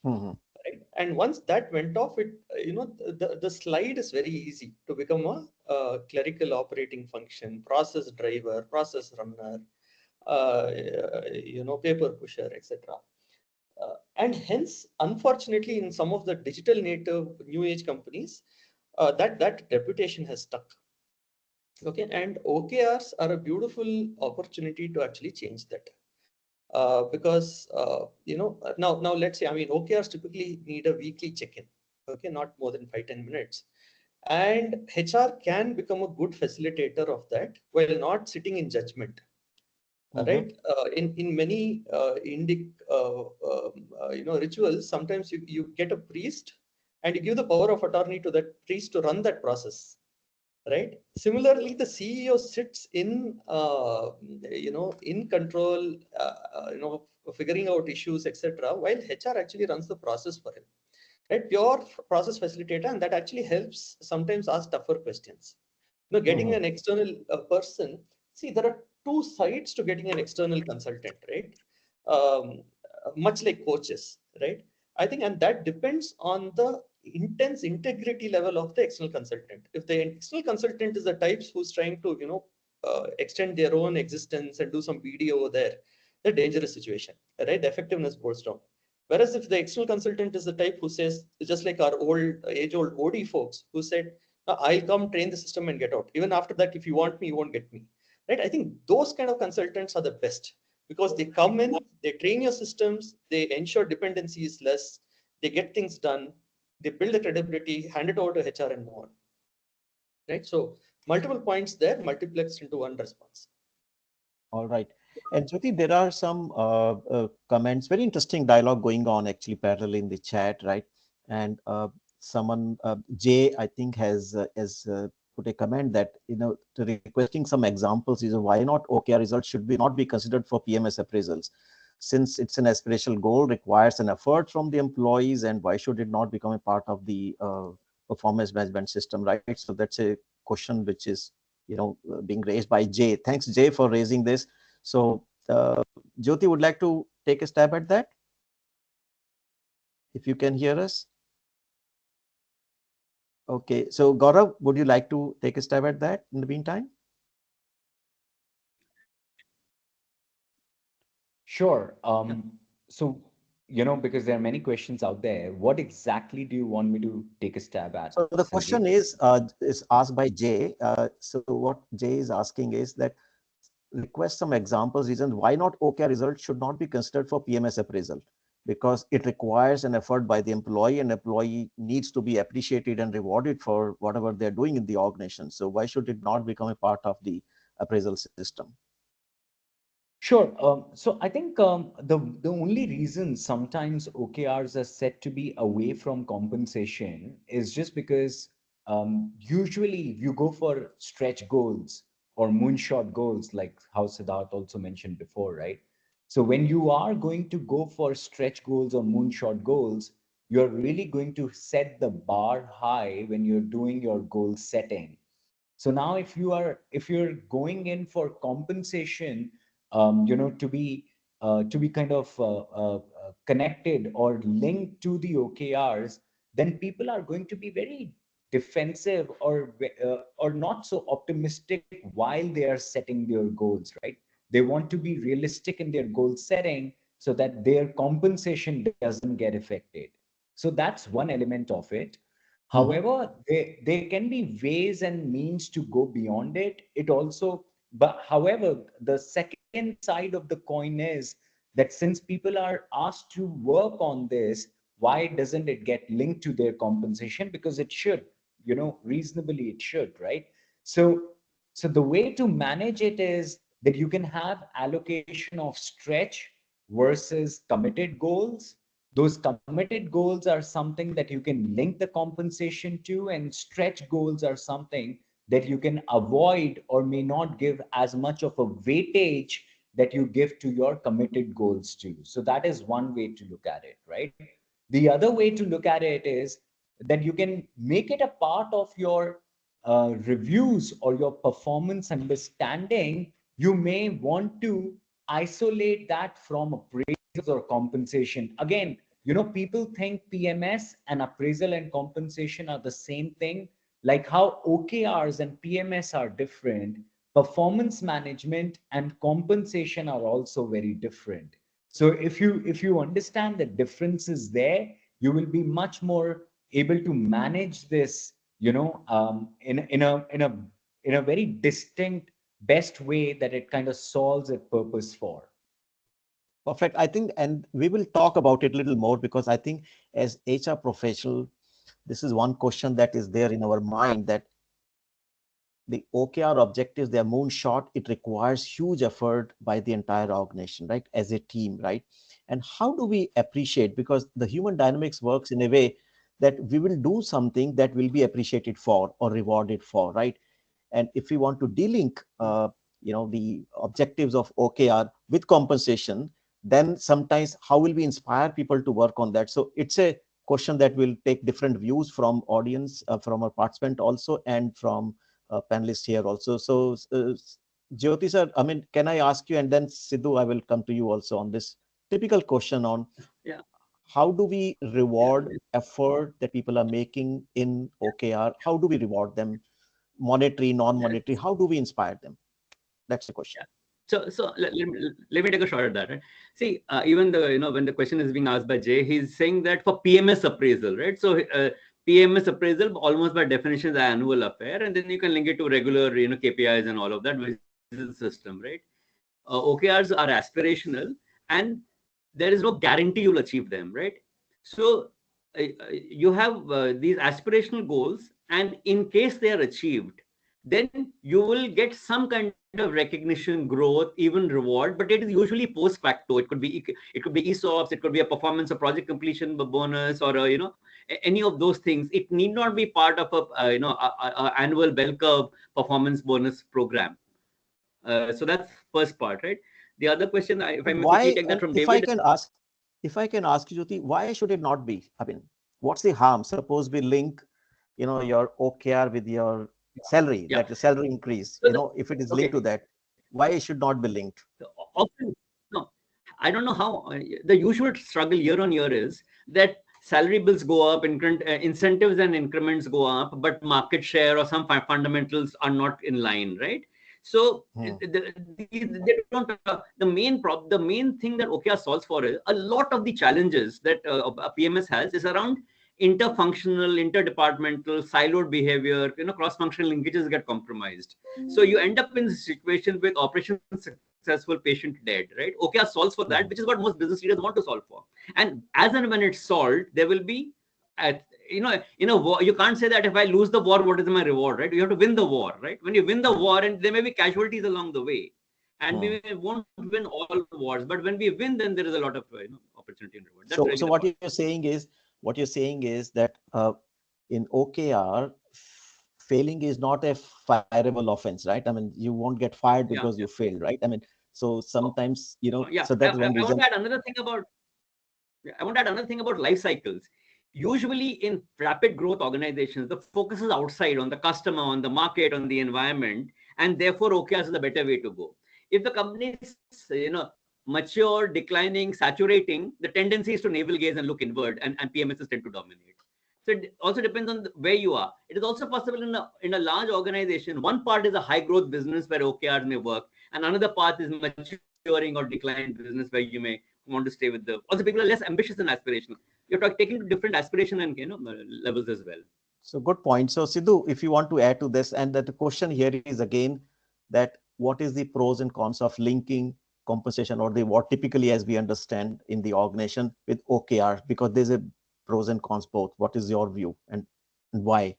Mm-hmm. Right? And once that went off, the slide is very easy to become a clerical operating function, process driver, process runner, paper pusher, etc. And hence, unfortunately, in some of the digital native new age companies, that reputation has stuck. Okay, and OKRs are a beautiful opportunity to actually change that. Because now let's say, I mean, OKRs typically need a weekly check-in. Okay, not more than 5-10 minutes, and HR can become a good facilitator of that while not sitting in judgment. Mm-hmm. Right, in many Indic rituals, sometimes you get a priest and you give the power of attorney to that priest to run that process. Right, similarly the CEO sits in in control, figuring out issues, etc., while HR actually runs the process for him. Right, pure process facilitator, and that actually helps sometimes ask tougher questions. Getting Mm-hmm. an external person, see, there are two sides to getting an external consultant, right? um, Much like coaches, right? I think, and that depends on the intense integrity level of the external consultant. If the external consultant is the types who's trying to extend their own existence and do some BD over there, the dangerous situation, right? The effectiveness goes down. Whereas if the external consultant is the type who says, just like our age-old OD folks who said, I'll come train the system and get out. Even after that, if you want me, you won't get me. Right? I think those kind of consultants are the best, because they come in, they train your systems, they ensure dependency is less, they get things done, they build the credibility, hand it over to HR and move on. Right? So multiple points there, multiplexed into one response. All right. And Jyoti, there are some comments, very interesting dialogue going on actually parallel in the chat, right? And someone, Jay, I think has put a comment that, to requesting some examples is why not OKR results should be not be considered for PMS appraisals, since it's an aspirational goal, requires an effort from the employees, and why should it not become a part of the performance management system, right? So that's a question which is being raised by Jay. Thanks, Jay, for raising this. So, Jyoti would like to take a stab at that, if you can hear us. Okay. So, Gaurav, would you like to take a stab at that in the meantime? Sure. So, because there are many questions out there, what exactly do you want me to take a stab at, So the Sanjiv? question is asked by Jay. So what Jay is asking is that request some examples, reasons why not OKR results should not be considered for PMS appraisal, because it requires an effort by the employee, and employee needs to be appreciated and rewarded for whatever they're doing in the organization. So why should it not become a part of the appraisal system? Sure. So I think the only reason sometimes OKRs are set to be away from compensation is just because usually you go for stretch goals or moonshot goals, like how Siddharth also mentioned before, right? So when you are going to go for stretch goals or moonshot goals, you're really going to set the bar high when you're doing your goal setting. So now if you're going in for compensation, to be kind of connected or linked to the OKRs, then people are going to be very defensive or not so optimistic while they are setting their goals, right? They want to be realistic in their goal setting so that their compensation doesn't get affected. So that's one element of it. Mhm. However, there can be ways and means to go beyond it. It also, but however, the second side of the coin is that since people are asked to work on this, why doesn't it get linked to their compensation? Because it should, reasonably it should, right? So the way to manage it is that you can have allocation of stretch versus committed goals. Those committed goals are something that you can link the compensation to, and stretch goals are something that you can avoid or may not give as much of a weightage that you give to your committed goals too. So that is one way to look at it, right? The other way to look at it is that you can make it a part of your reviews or your performance understanding. You may want to isolate that from appraisals or compensation. Again, people think PMS and appraisal and compensation are the same thing. Like how OKRs and PMS are different, performance management and compensation are also very different. So if you understand the differences there, you will be much more able to manage this, in a very distinct, best way that it kind of solves its purpose for. Perfect. I think, and we will talk about it a little more, because I think as HR professional, this is one question that is there in our mind, that the OKR objectives, they are moonshot. It requires huge effort by the entire organization, right? As a team, right? And how do we appreciate? Because the human dynamics works in a way that we will do something that will be appreciated for or rewarded for, right? And if we want to delink, the objectives of OKR with compensation, then sometimes how will we inspire people to work on that? So it's a question that will take different views from audience, from our participant also, and from panelists here also. So, Jyoti sir, I mean, can I ask you, and then Sidhu, I will come to you also on this typical question on Yeah. how do we reward Yeah. effort that people are making in OKR? How do we reward them? Monetary, non-monetary, how do we inspire them? That's the question. So let me take a shot at that. Right? See, even when the question is being asked by Jay, he's saying that for PMS appraisal, right? So PMS appraisal, almost by definition, is an annual affair, and then you can link it to regular KPIs and all of that, which is the system, right? OKRs are aspirational, and there is no guarantee you'll achieve them, right? So you have these aspirational goals, and in case they are achieved, then you will get some kind of recognition, growth, even reward, but it is usually post facto. It could be ESOPs, it could be a performance or project completion bonus, or any of those things. It need not be part of a annual bell curve performance bonus program. So that's first part, right? The other question, if I may quickly Why, take that from if I David. can ask, you, Jyoti, why should it not be? I mean, what's the harm? Suppose we link, your OKR with your salary, Yeah. that the salary increase, So if it is linked okay. to that, why it should not be linked? Often, no, I don't know how. The usual struggle year on year is that salary bills go up, incentives and increments go up, but market share or some fundamentals are not in line, right? So they don't. The main thing that OKR solves for is a lot of the challenges that a PMS has is around interfunctional, interdepartmental, siloed behavior. Cross-functional linkages get compromised. So you end up in a situation with operations successful, patient dead, right? OKR solves for that, which is what most business leaders want to solve for. And as and when it's solved, there will be, in a war, you can't say that if I lose the war, what is my reward, right? You have to win the war, right? When you win the war, and there may be casualties along the way, and we won't win all wars, but when we win, then there is a lot of opportunity and reward. That's really So what you're saying is that in OKR, failing is not a fireable offense, right? I mean, you won't get fired because you failed, right? I mean, so sometimes, Yeah. so that's one I want reason. to add another thing about life cycles. Usually in rapid growth organizations, the focus is outside on the customer, on the market, on the environment, and therefore OKRs is the better way to go. If the company is, mature, declining, saturating, the tendency is to navel gaze and look inward, and PMSs tend to dominate. So it also depends on where you are. It is also possible in a large organization, one part is a high growth business where OKRs may work, and another part is maturing or declined business where you may want to stay with the. Also, people are less ambitious and aspirational. You're taking different aspiration and levels as well. So good point. So Sidhu, if you want to add to this, and that the question here is again that what is the pros and cons of linking compensation, or the what typically as we understand in the organization with OKR, because there's a pros and cons both. What is your view, and why?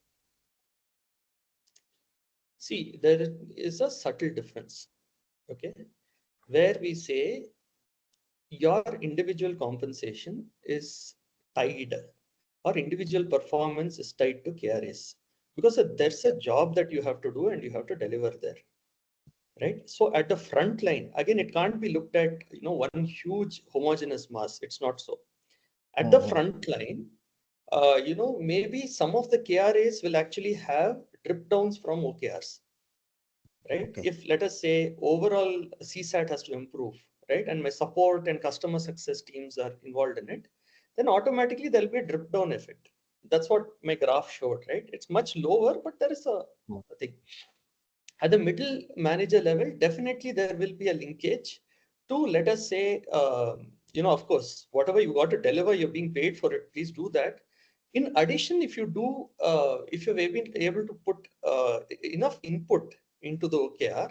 See, there is a subtle difference, okay, where we say your individual compensation is tied, or individual performance is tied to KRAs. because there's a job that you have to do and you have to deliver there, right? So at the front line, again, it can't be looked at, one huge homogeneous mass. It's not so. At the front line, maybe some of the KRAs will actually have drip downs from OKRs, right? Okay. If let us say overall CSAT has to improve, right, and my support and customer success teams are involved in it, then automatically there'll be a drip down effect. That's what my graph showed, right? It's much lower, but there is a thing. At the middle manager level, definitely there will be a linkage to, let us say, of course, whatever you got to deliver, you're being paid for it. Please do that. In addition, if you've been able to put enough input into the OKR,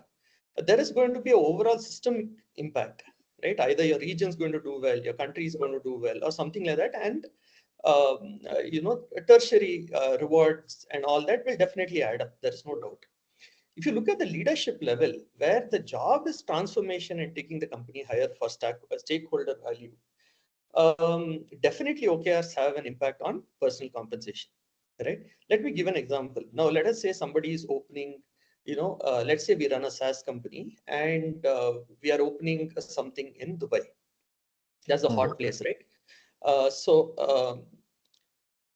there is going to be an overall systemic impact, right? Either your region is going to do well, your country is going to do well, or something like that. And tertiary rewards and all that will definitely add up. There is no doubt. If you look at the leadership level, where the job is transformation and taking the company higher for stakeholder value, definitely OKRs have an impact on personal compensation, right? Let me give an example. Now, let us say somebody is opening, let's say we run a SaaS company and we are opening something in Dubai. That's a hot place, right?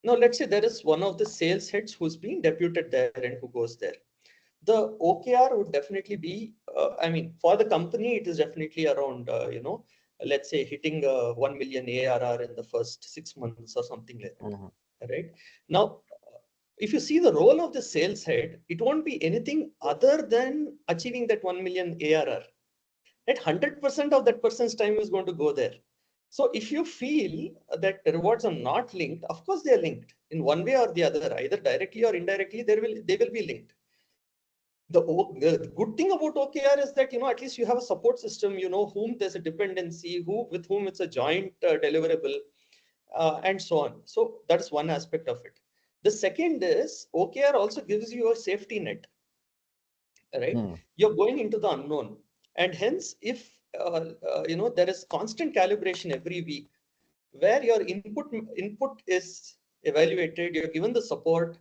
Now let's say there is one of the sales heads who's being deputed there and who goes there. The OKR would definitely be, for the company, it is definitely around, let's say hitting 1 million ARR in the first 6 months or something like that, right? Now, if you see the role of the sales head, it won't be anything other than achieving that 1 million ARR. Right? 100% of that person's time is going to go there. So if you feel that the rewards are not linked, of course they are linked in one way or the other, either directly or indirectly, they will be linked. The good thing about OKR is that, at least you have a support system, whom there's a dependency, with whom it's a joint deliverable, and so on. So that's one aspect of it. The second is OKR also gives you a safety net, right? You're going into the unknown. And hence, if, there is constant calibration every week where your input is evaluated, you're given the support,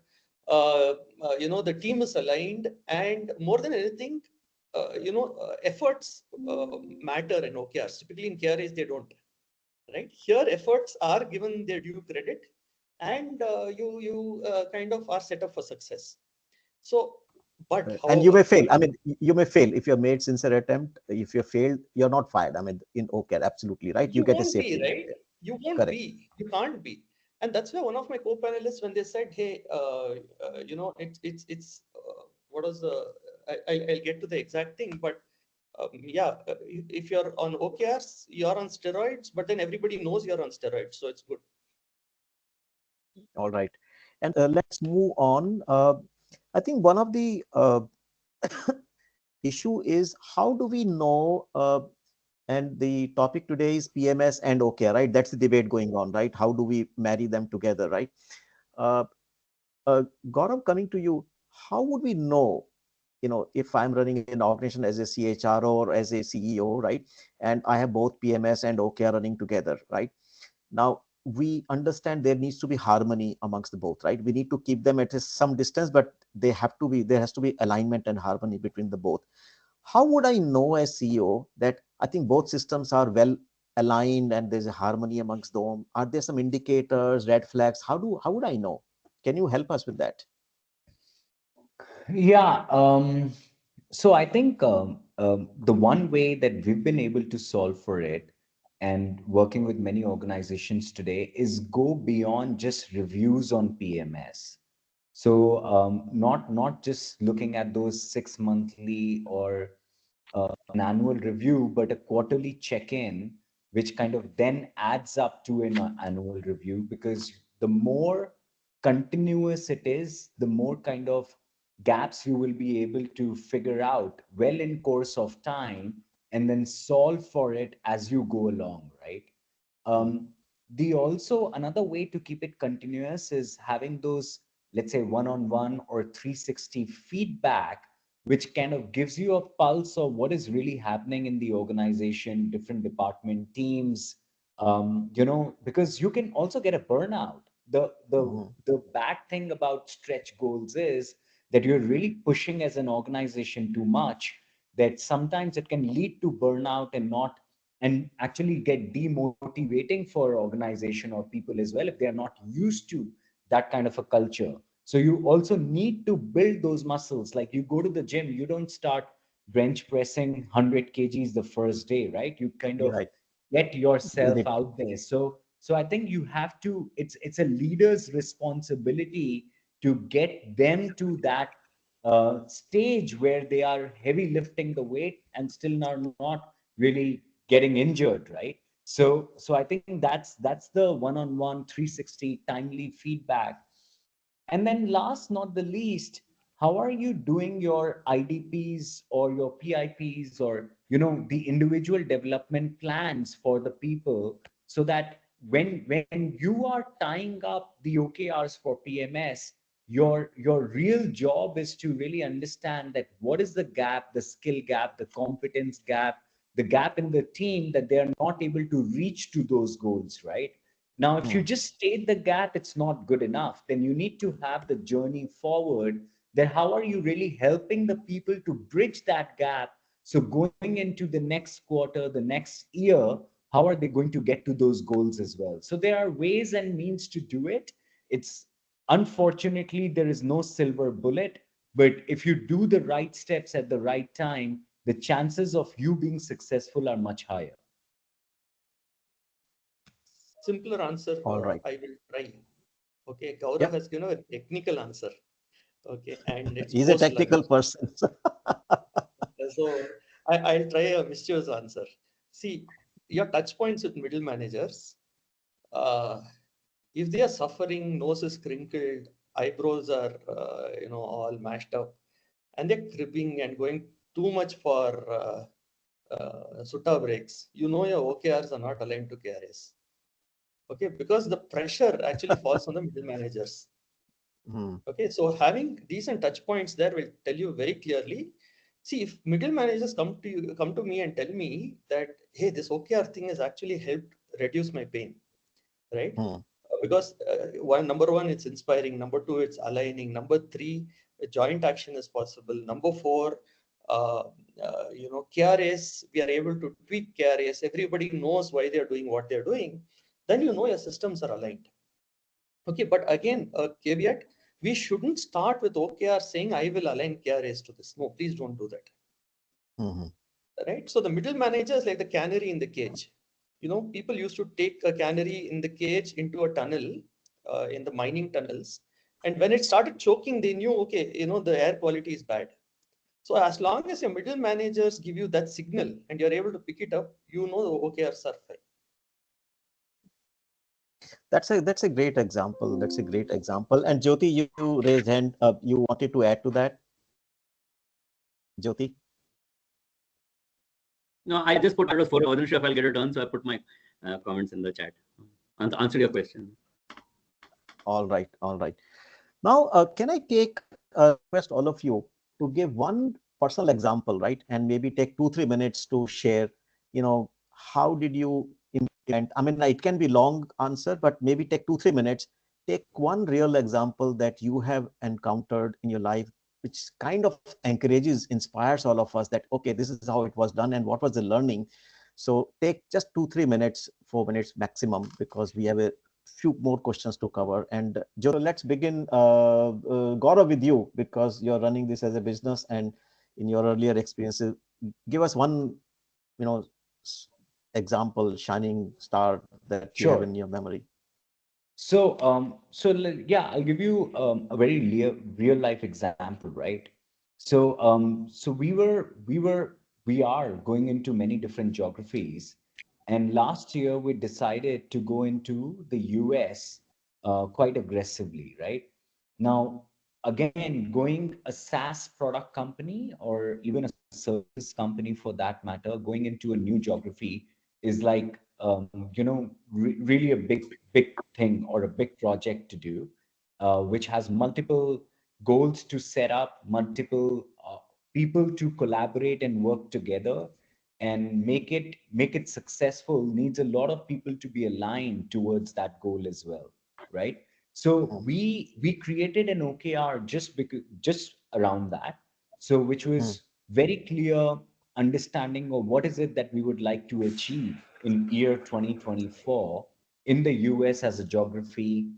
the team is aligned, and more than anything, efforts matter in OKRs. Typically in KRAs, they don't, right? Here, efforts are given their due credit, and you kind of are set up for success. So, but however, and you may fail. I mean, you may fail if you have made sincere attempt. If you failed, you're not fired. I mean, in OKR, absolutely right. You get a safety net. Right? You won't Correct. be. You can't be. And that's why one of my co-panelists, when they said, "Hey, it's what was the?" I'll get to the exact thing, but if you're on OKRs, you're on steroids, but then everybody knows you're on steroids, so it's good. All right, and let's move on. I think one of the issue is how do we know? And the topic today is PMS and OKR, right? That's the debate going on, right? How do we marry them together, right? Gaurav, coming to you, how would we know, if I'm running an organization as a CHRO or as a CEO, right? And I have both PMS and OKR running together, right? Now, we understand there needs to be harmony amongst the both, right? We need to keep them at some distance, but there has to be alignment and harmony between the both. How would I know as CEO that I think both systems are well aligned and there's a harmony amongst them? Are there some indicators, red flags? How would I know? Can you help us with that? Yeah. So I think the one way that we've been able to solve for it and working with many organizations today is go beyond just reviews on PMS. So not just looking at those 6 monthly or an annual review, but a quarterly check-in, which kind of then adds up to an annual review, because the more continuous it is, the more kind of gaps you will be able to figure out well in course of time and then solve for it as you go along, right? The also another way to keep it continuous is having those, let's say, one-on-one or 360 feedback, which kind of gives you a pulse of what is really happening in the organization, different department teams, because you can also get a burnout the bad thing about stretch goals is that you're really pushing as an organization too much, that sometimes it can lead to burnout and actually get demotivating for organization or people as well if they are not used to that kind of a culture. So you also need to build those muscles. Like you go to the gym, you don't start bench pressing 100 kgs the first day, right? You kind of Right. get Build yourself it. out there. So I think you have to, it's a leader's responsibility to get them to that stage where they are heavy lifting the weight and still are not really getting injured, right? So I think that's the one-on-one 360 timely feedback. And then last not the least, how are you doing your IDPs or your PIPs, or the individual development plans for the people, so that when you are tying up the OKRs for PMS, your real job is to really understand that what is the gap, the skill gap, the competence gap, the gap in the team, that they are not able to reach to those goals, right? Now, if you just state the gap, it's not good enough. Then you need to have the journey forward. Then how are you really helping the people to bridge that gap? So going into the next quarter, the next year, how are they going to get to those goals as well? So there are ways and means to do it. It's unfortunately there is no silver bullet, but if you do the right steps at the right time, the chances of you being successful are much higher. Simpler answer, All right. I will try. Okay, Gaurav Yep. has given a technical answer. Okay, and it's He's a post technical lunch. person. So I'll try a mischievous answer. See, your touch points with middle managers, uh, if they are suffering, nose is crinkled, eyebrows are all mashed up, and they're cribbing and going too much for sutta breaks, your OKRs are not aligned to KRS. Okay, because the pressure actually falls on the middle managers. Hmm. Okay, so having decent touch points there will tell you very clearly. See, if middle managers come to me and tell me that, hey, this OKR thing has actually helped reduce my pain, right? Hmm. Because number one, it's inspiring. Number two, it's aligning. Number three, joint action is possible. Number four, uh, KRS, we are able to tweak KRS. Everybody knows why they're doing what they're doing. Then your systems are aligned. Okay, but again, a caveat, we shouldn't start with OKR saying, I will align KRS to this. No, please don't do that. Hmm. Right? So the middle manager is like the canary in the cage. People used to take a canary in the cage into a tunnel, in the mining tunnels. And when it started choking, they knew, okay, the air quality is bad. So as long as your middle managers give you that signal and you're able to pick it up, the OKRs are fine. That's a great example. That's a great example. And Jyoti, you raised hand. You wanted to add to that, Jyoti? No, I just put part was 4. I wasn't sure if I'll get a turn, so I put my comments in the chat. Answer your question. All right. All right. Now, can I take request all of you to give one personal example, right? And maybe take 2-3 minutes to share, how did you implement? I mean, it can be long answer, but maybe take 2-3 minutes. Take one real example that you have encountered in your life, which kind of encourages, inspires all of us that, okay, this is how it was done and what was the learning. So take just 2-3 minutes, 4 minutes maximum, because we have a few more questions to cover. And Jyoti, let's begin, Gaurav, with you, because you're running this as a business, and in your earlier experiences, give us one, you know, example, shining star that you have in Sure. your memory. Yeah, I'll give you a very real life example, right? So we are going into many different geographies, and last year we decided to go into the US quite aggressively, right? Now, again, going a SaaS product company or even a services company for that matter, going into a new geography is like really a big thing or a big project to do, which has multiple goals to set up, multiple people to collaborate and work together and make it successful. Needs a lot of people to be aligned towards that goal as well, right? So we created an OKR just around that. So which was very clear understanding of what is it that we would like to achieve in year 2024 in the US as a geography.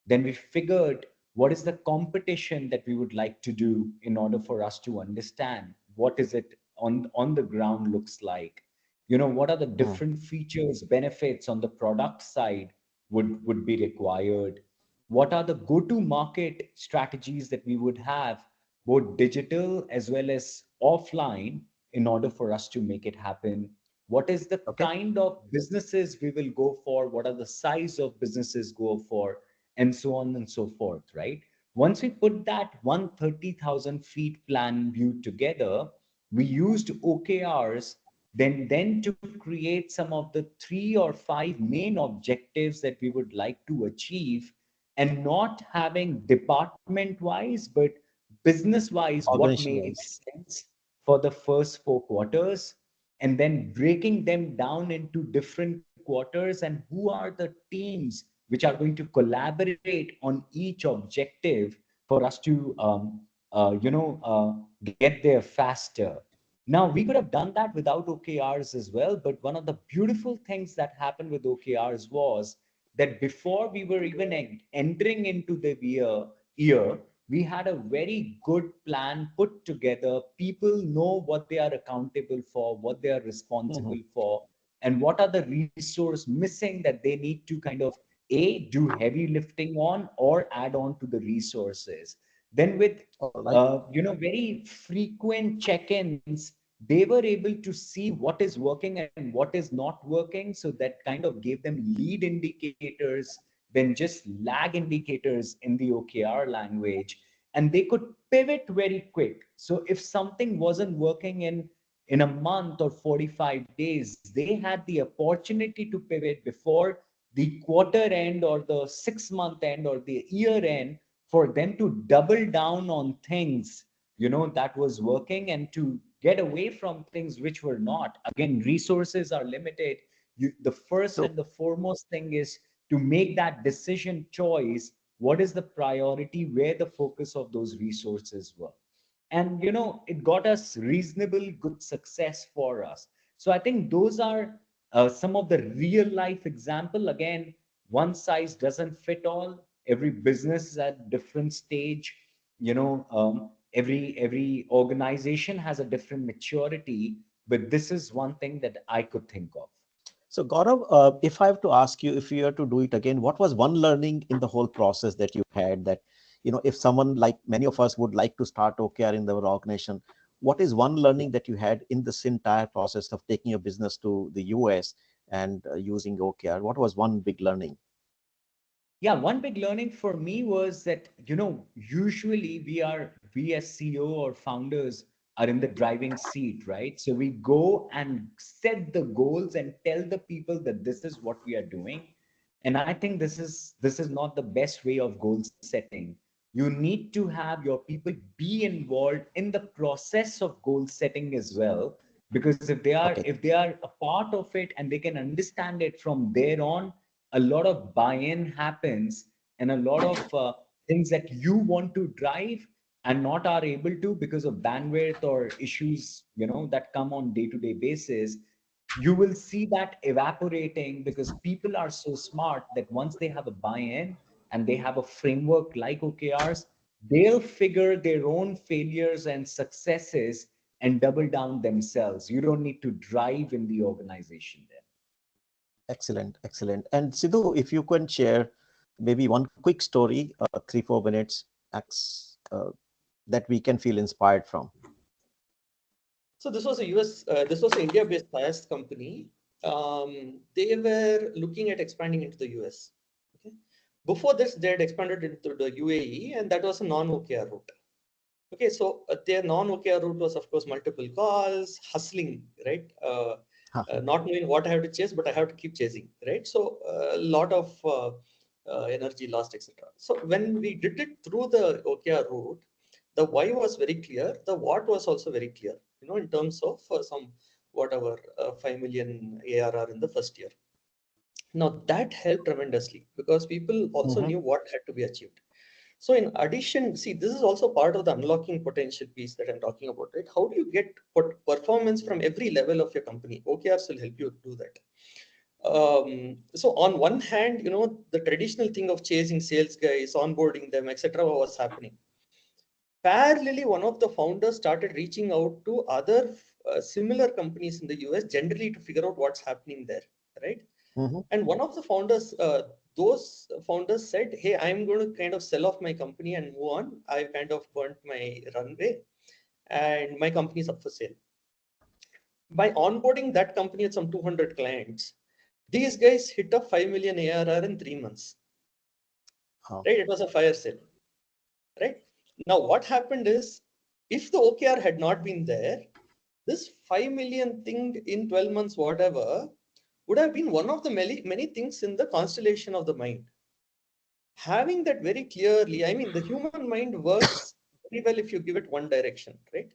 Then we figured what is the competition that we would like to do in order for us to understand what is it on the ground looks like. You know, what are the different features, benefits on the product side would be required. What are the go-to-market strategies that we would have, both digital as well as offline, in order for us to make it happen? What is the Okay. kind of businesses we will go for? What are the size of businesses go for? And so on and so forth, right? Once we put that 130,000 feet plan view together, we used OKRs then to create some of the 3 or 5 main objectives that we would like to achieve, and not having department wise but business wise what Organization made wise. sense for the first 4 quarters, and then breaking them down into different quarters, and who are the teams which are going to collaborate on each objective for us to get there faster. Now, we could have done that without OKRs as well, but one of the beautiful things that happened with OKRs was that before we were even entering into the year, we had a very good plan put together. People know what they are accountable for, what they are responsible for, and what are the resource missing that they need to kind of do heavy lifting on or add on to the resources. Then with All right. very frequent check-ins, they were able to see what is working and what is not working. So that kind of gave them lead indicators, then just lag indicators in the OKR language, and they could pivot very quick. So if something wasn't working in a month or 45 days, they had the opportunity to pivot before the quarter end or the 6 month end or the year end, for them to double down on things that was working, and to get away from things which were not. Again, resources are limited. The first So and the foremost thing is to make that decision choice. What is the priority, where the focus of those resources were? And it got us reasonable good success for us. So I think those are some of the real life example. Again, one size doesn't fit all. Every business is at different stage. Every organization has a different maturity, but this is one thing that I could think of. So, Gaurav, if I have to ask you, if you were to do it again, what was one learning in the whole process that you had that, if someone like many of us would like to start OKR in their organization, what is one learning that you had in this entire process of taking a business to the US and using OKR? What was one big learning? Yeah, one big learning for me was that, usually we as CEO or founders are in the driving seat, right? So we go and set the goals and tell the people that this is what we are doing. And I think this is not the best way of goal setting. You need to have your people be involved in the process of goal setting as well. Because if they are Okay. if they are a part of it and they can understand it from there on, a lot of buy-in happens, and a lot of things that you want to drive and not are able to because of bandwidth or issues that come on day-to-day basis, you will see that evaporating, because people are so smart that once they have a buy-in and they have a framework like OKRs, they'll figure their own failures and successes and double down themselves. You don't need to drive in the organization there. Excellent, excellent. And Sidhu, if you can share maybe one quick story, 3, 4 minutes, that we can feel inspired from. So this was a this was an India-based SaaS company. They were looking at expanding into the US. Okay. Before this, they had expanded into the UAE, and that was a non-OKR route. Okay, so their non-OKR route was, of course, multiple calls, hustling, right? Not knowing what I have to chase, but I have to keep chasing, right? So a lot of energy lost, etc. So when we did it through the OKR route, the why was very clear. The what was also very clear. In terms of some whatever 5 million ARR in the first year. Now that helped tremendously because people also knew what had to be achieved. So in addition, see, this is also part of the unlocking potential piece that I'm talking about, right? How do you get performance from every level of your company? OKRs will help you do that. So on one hand, the traditional thing of chasing sales guys, onboarding them, etc., was happening. Parallelly, one of the founders started reaching out to other similar companies in the US, generally to figure out what's happening there, right? And one of the founders, those founders said, "Hey, I'm going to kind of sell off my company and move on. I kind of burnt my runway, and my company's up for sale." By onboarding that company at some 200 clients, these guys hit a 5 million ARR in 3 months. Right? It was a fire sale. Right? Now, what happened is, if the OKR had not been there, this 5 million thing in 12 months, whatever, would have been one of the many things in the constellation of the mind. Having that very clearly, I mean, the human mind works very well if you give it one direction, right?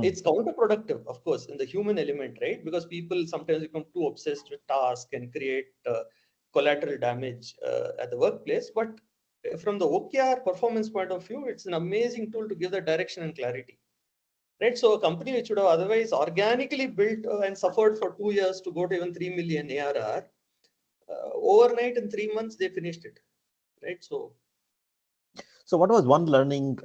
It's counterproductive, of course, in the human element, right? Because people sometimes become too obsessed with tasks and create collateral damage at the workplace. But from the OKR performance point of view, it's an amazing tool to give the direction and clarity, right? So a company which would have otherwise organically built and suffered for 2 years to go to even 3 million ARR, overnight in 3 months, they finished it, right? So what was one learning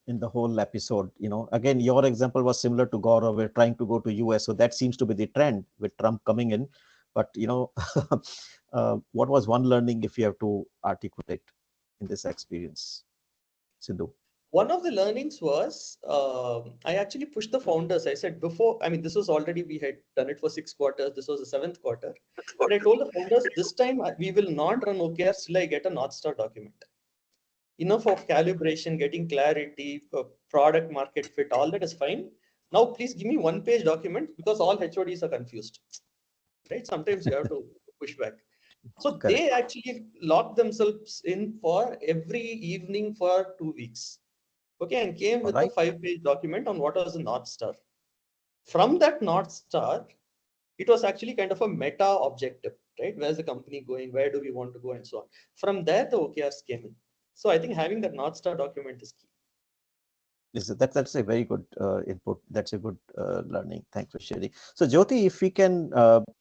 in the whole episode? Again, your example was similar to Gaurav. We're trying to go to US, so that seems to be the trend with Trump coming in. But what was one learning if you have to articulate in this experience, Sidhu? one of the learnings was I actually pushed the founders. I said before, I mean, this was already, we had done it for 6 quarters. This was the 7th quarter. But I told the founders, this time we will not run OKRs till I get a North Star document. Enough of calibration, getting clarity, product market fit, all that is fine. Now, please give me 1-page document because all HODs are confused, right? Sometimes you have to push back. So Correct. they actually locked themselves in for every evening for 2 weeks. Okay, and came with a 5-page document on what was the North Star. From that North Star, it was actually kind of a meta objective, right? Where's the company going? Where do we want to go? And so on. From there, the OKRs came in. So I think having that North Star document is key. That's a very good input. That's a good learning. Thanks for sharing. So Jyoti, if we can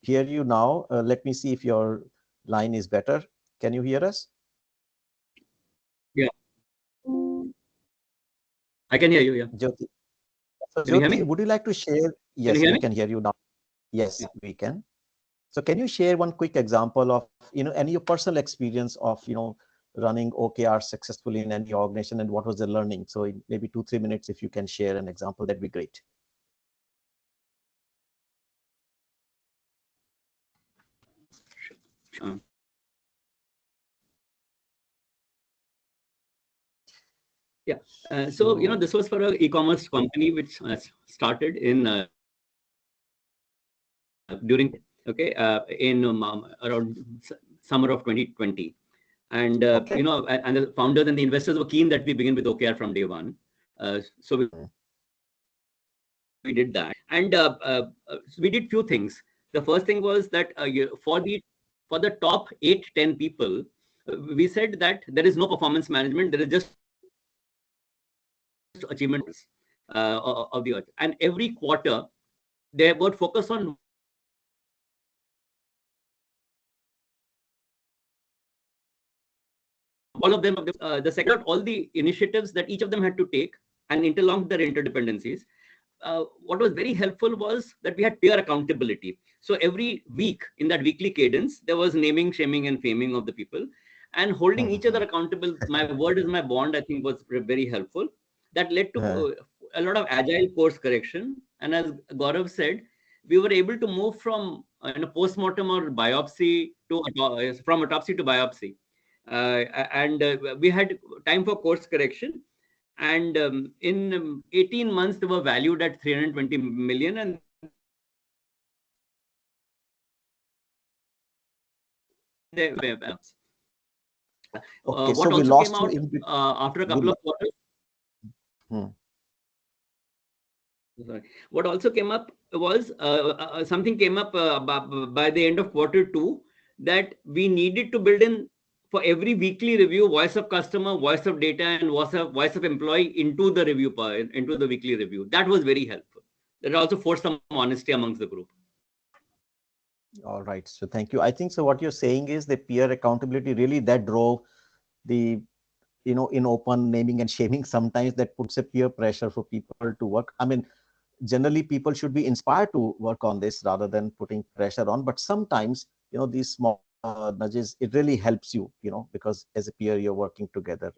hear you now, let me see if your line is better. Can you hear us? Yeah. I can hear you, yeah. Jyoti. So Can you hear Jyoti, me? would you like to share? Yes, hear we me? can hear you now. Yes, Yeah. we can. So can you share one quick example of, any personal experience of, running OKR successfully in any organization, and what was the learning? So in maybe 2-3 minutes, if you can share an example, that'd be great. Yeah. So, this was for an e-commerce company which started in during in around summer of 2020, and and the founders and the investors were keen that we begin with OKR from day one. So we did that, and we did few things. The first thing was that for the top 8-10 people, we said that there is no performance management. There is just achievements of the earth, and every quarter they would focus on all of them. The second, all the initiatives that each of them had to take and interlong their interdependencies. What was very helpful was that we had peer accountability. So every week in that weekly cadence, there was naming, shaming, and faming of the people, and holding each other accountable. My word is my bond, I think, was very helpful. That led to a lot of agile course correction. And as Gaurav said, we were able to move from post-mortem or biopsy to from autopsy to biopsy. And we had time for course correction. And in 18 months, they were valued at 320 million. And they were Okay, what so we also lost came you out after a couple of quarters. Sorry. What also came up was something came up by the end of quarter 2, that we needed to build in for every weekly review, voice of customer, voice of data, and voice of employee into the review into the weekly review. That was very helpful. That also forced some honesty amongst the group. All right. So thank you. I think so. What you're saying is the peer accountability really that drove the, in open naming and shaming, sometimes that puts a peer pressure for people to work. I mean, generally people should be inspired to work on this rather than putting pressure on. But sometimes, these small nudges, it really helps you, because as a peer, you're working together.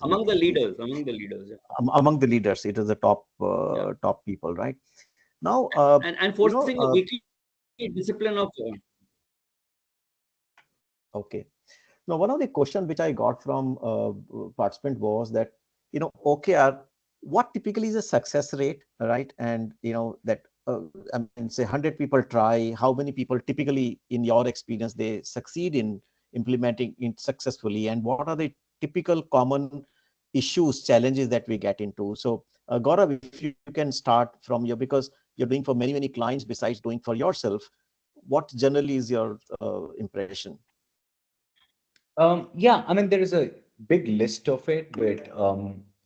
Among the Absolutely. leaders, yeah. Among the leaders, it is the top, Yeah. top people, right? Now, And forcing a weekly discipline of okay. Now, one of the questions which I got from participant was that, OKR, what typically is a success rate, right? And, that, I mean, say 100 people try, how many people typically, in your experience, they succeed in implementing it successfully? And what are the typical common issues, challenges that we get into? So, Gaurav, if you can start from your, because you're doing for many, many clients besides doing for yourself, what generally is your impression? Yeah, I mean, there is a big list of it, but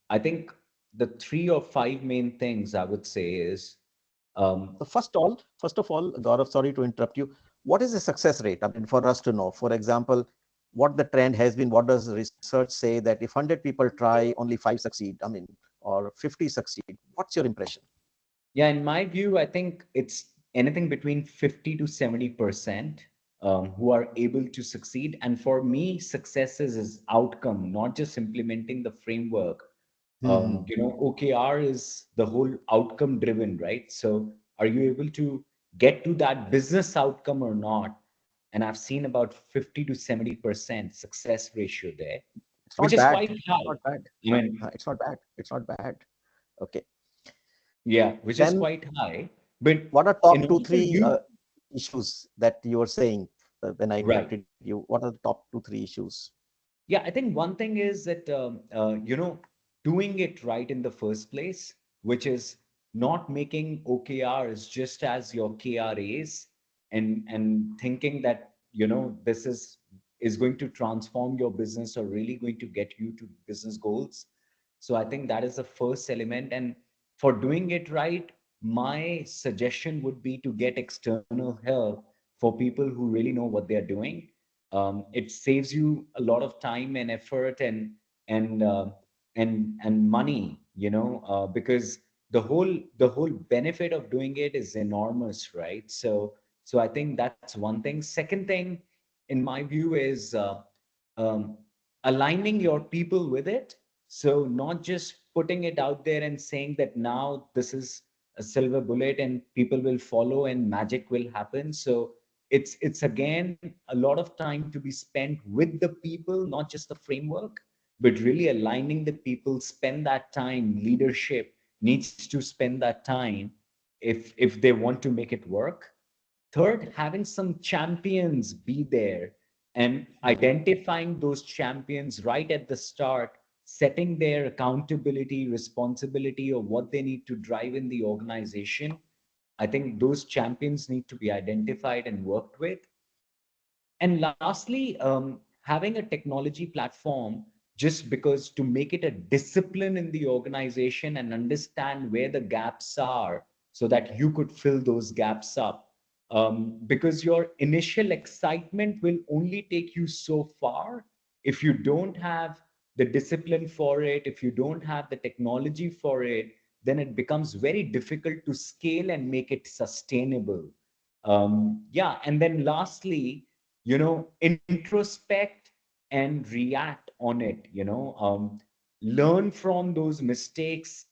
I think the three or five main things I would say is um, So first of all, Gaurav, sorry to interrupt you. What is the success rate? I mean, for us to know, for example, what the trend has been, what does research say that if 100 people try, only 5 succeed, I mean, or 50 succeed? What's your impression? yeah, in my view, I think it's anything between 50 to 70% who are able to succeed. And for me, success is outcome, not just implementing the framework. Hmm. OKR is the whole outcome driven, right? So are you able to get to that business outcome or not? And I've seen about 50 to 70% success ratio there, It's which not is bad. quite It's high. not bad. I mean, It's not bad. It's not bad. Okay. yeah, which is Then quite high. But what are in top two, order for three you, issues that you were saying when I right. interrupted you? What are the top two, three issues? Yeah, I think one thing is that doing it right in the first place, which is not making OKRs just as your KRAs, and thinking that this is going to transform your business or really going to get you to business goals. So I think that is the first element. And for doing it right, my suggestion would be to get external help for people who really know what they're doing. It saves you a lot of time and effort and and money, because the whole benefit of doing it is enormous, right? So I think that's one thing. Second thing, in my view, is um, aligning your people with it. So not just putting it out there and saying that now this is a silver bullet and people will follow and magic will happen. So it's again a lot of time to be spent with the people, not just the framework, but really aligning the people. Spend that time. Leadership needs to spend that time if they want to make it work. Third, having some champions be there and identifying those champions right at the start, setting their accountability, responsibility of what they need to drive in the organization. I think those champions need to be identified and worked with. And lastly, having a technology platform, just because to make it a discipline in the organization and understand where the gaps are so that you could fill those gaps up. Because your initial excitement will only take you so far. If you don't have the discipline for it, if you don't have the technology for it, then it becomes very difficult to scale and make it sustainable. Yeah, and then lastly, introspect and react on it. Learn from those mistakes.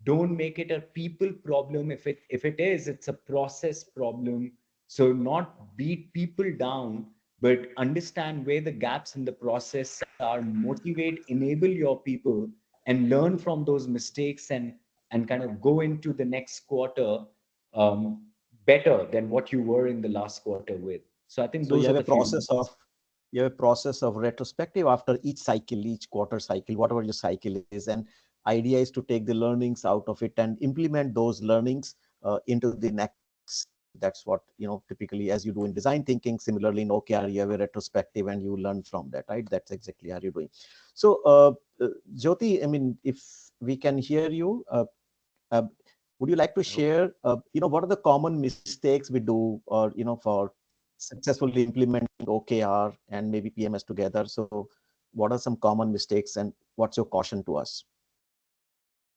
Don't make it a people problem. If it is, it's a process problem. So not beat people down, but understand where the gaps in the process are, motivate, enable your people, and learn from those mistakes, and kind of go into the next quarter um, better than what you were in the last quarter with. So I think So you those have are a the few process things. of retrospective after each cycle, each quarter cycle, whatever your cycle is, and idea is to take the learnings out of it and implement those learnings into the next that's what, typically as you do in design thinking, similarly in OKR, you have a retrospective and you learn from that, right? That's exactly how you're doing. So, Jyoti, I mean, if we can hear you, uh, would you like to share, what are the common mistakes we do, or, for successfully implementing OKR and maybe PMS together? So what are some common mistakes and what's your caution to us?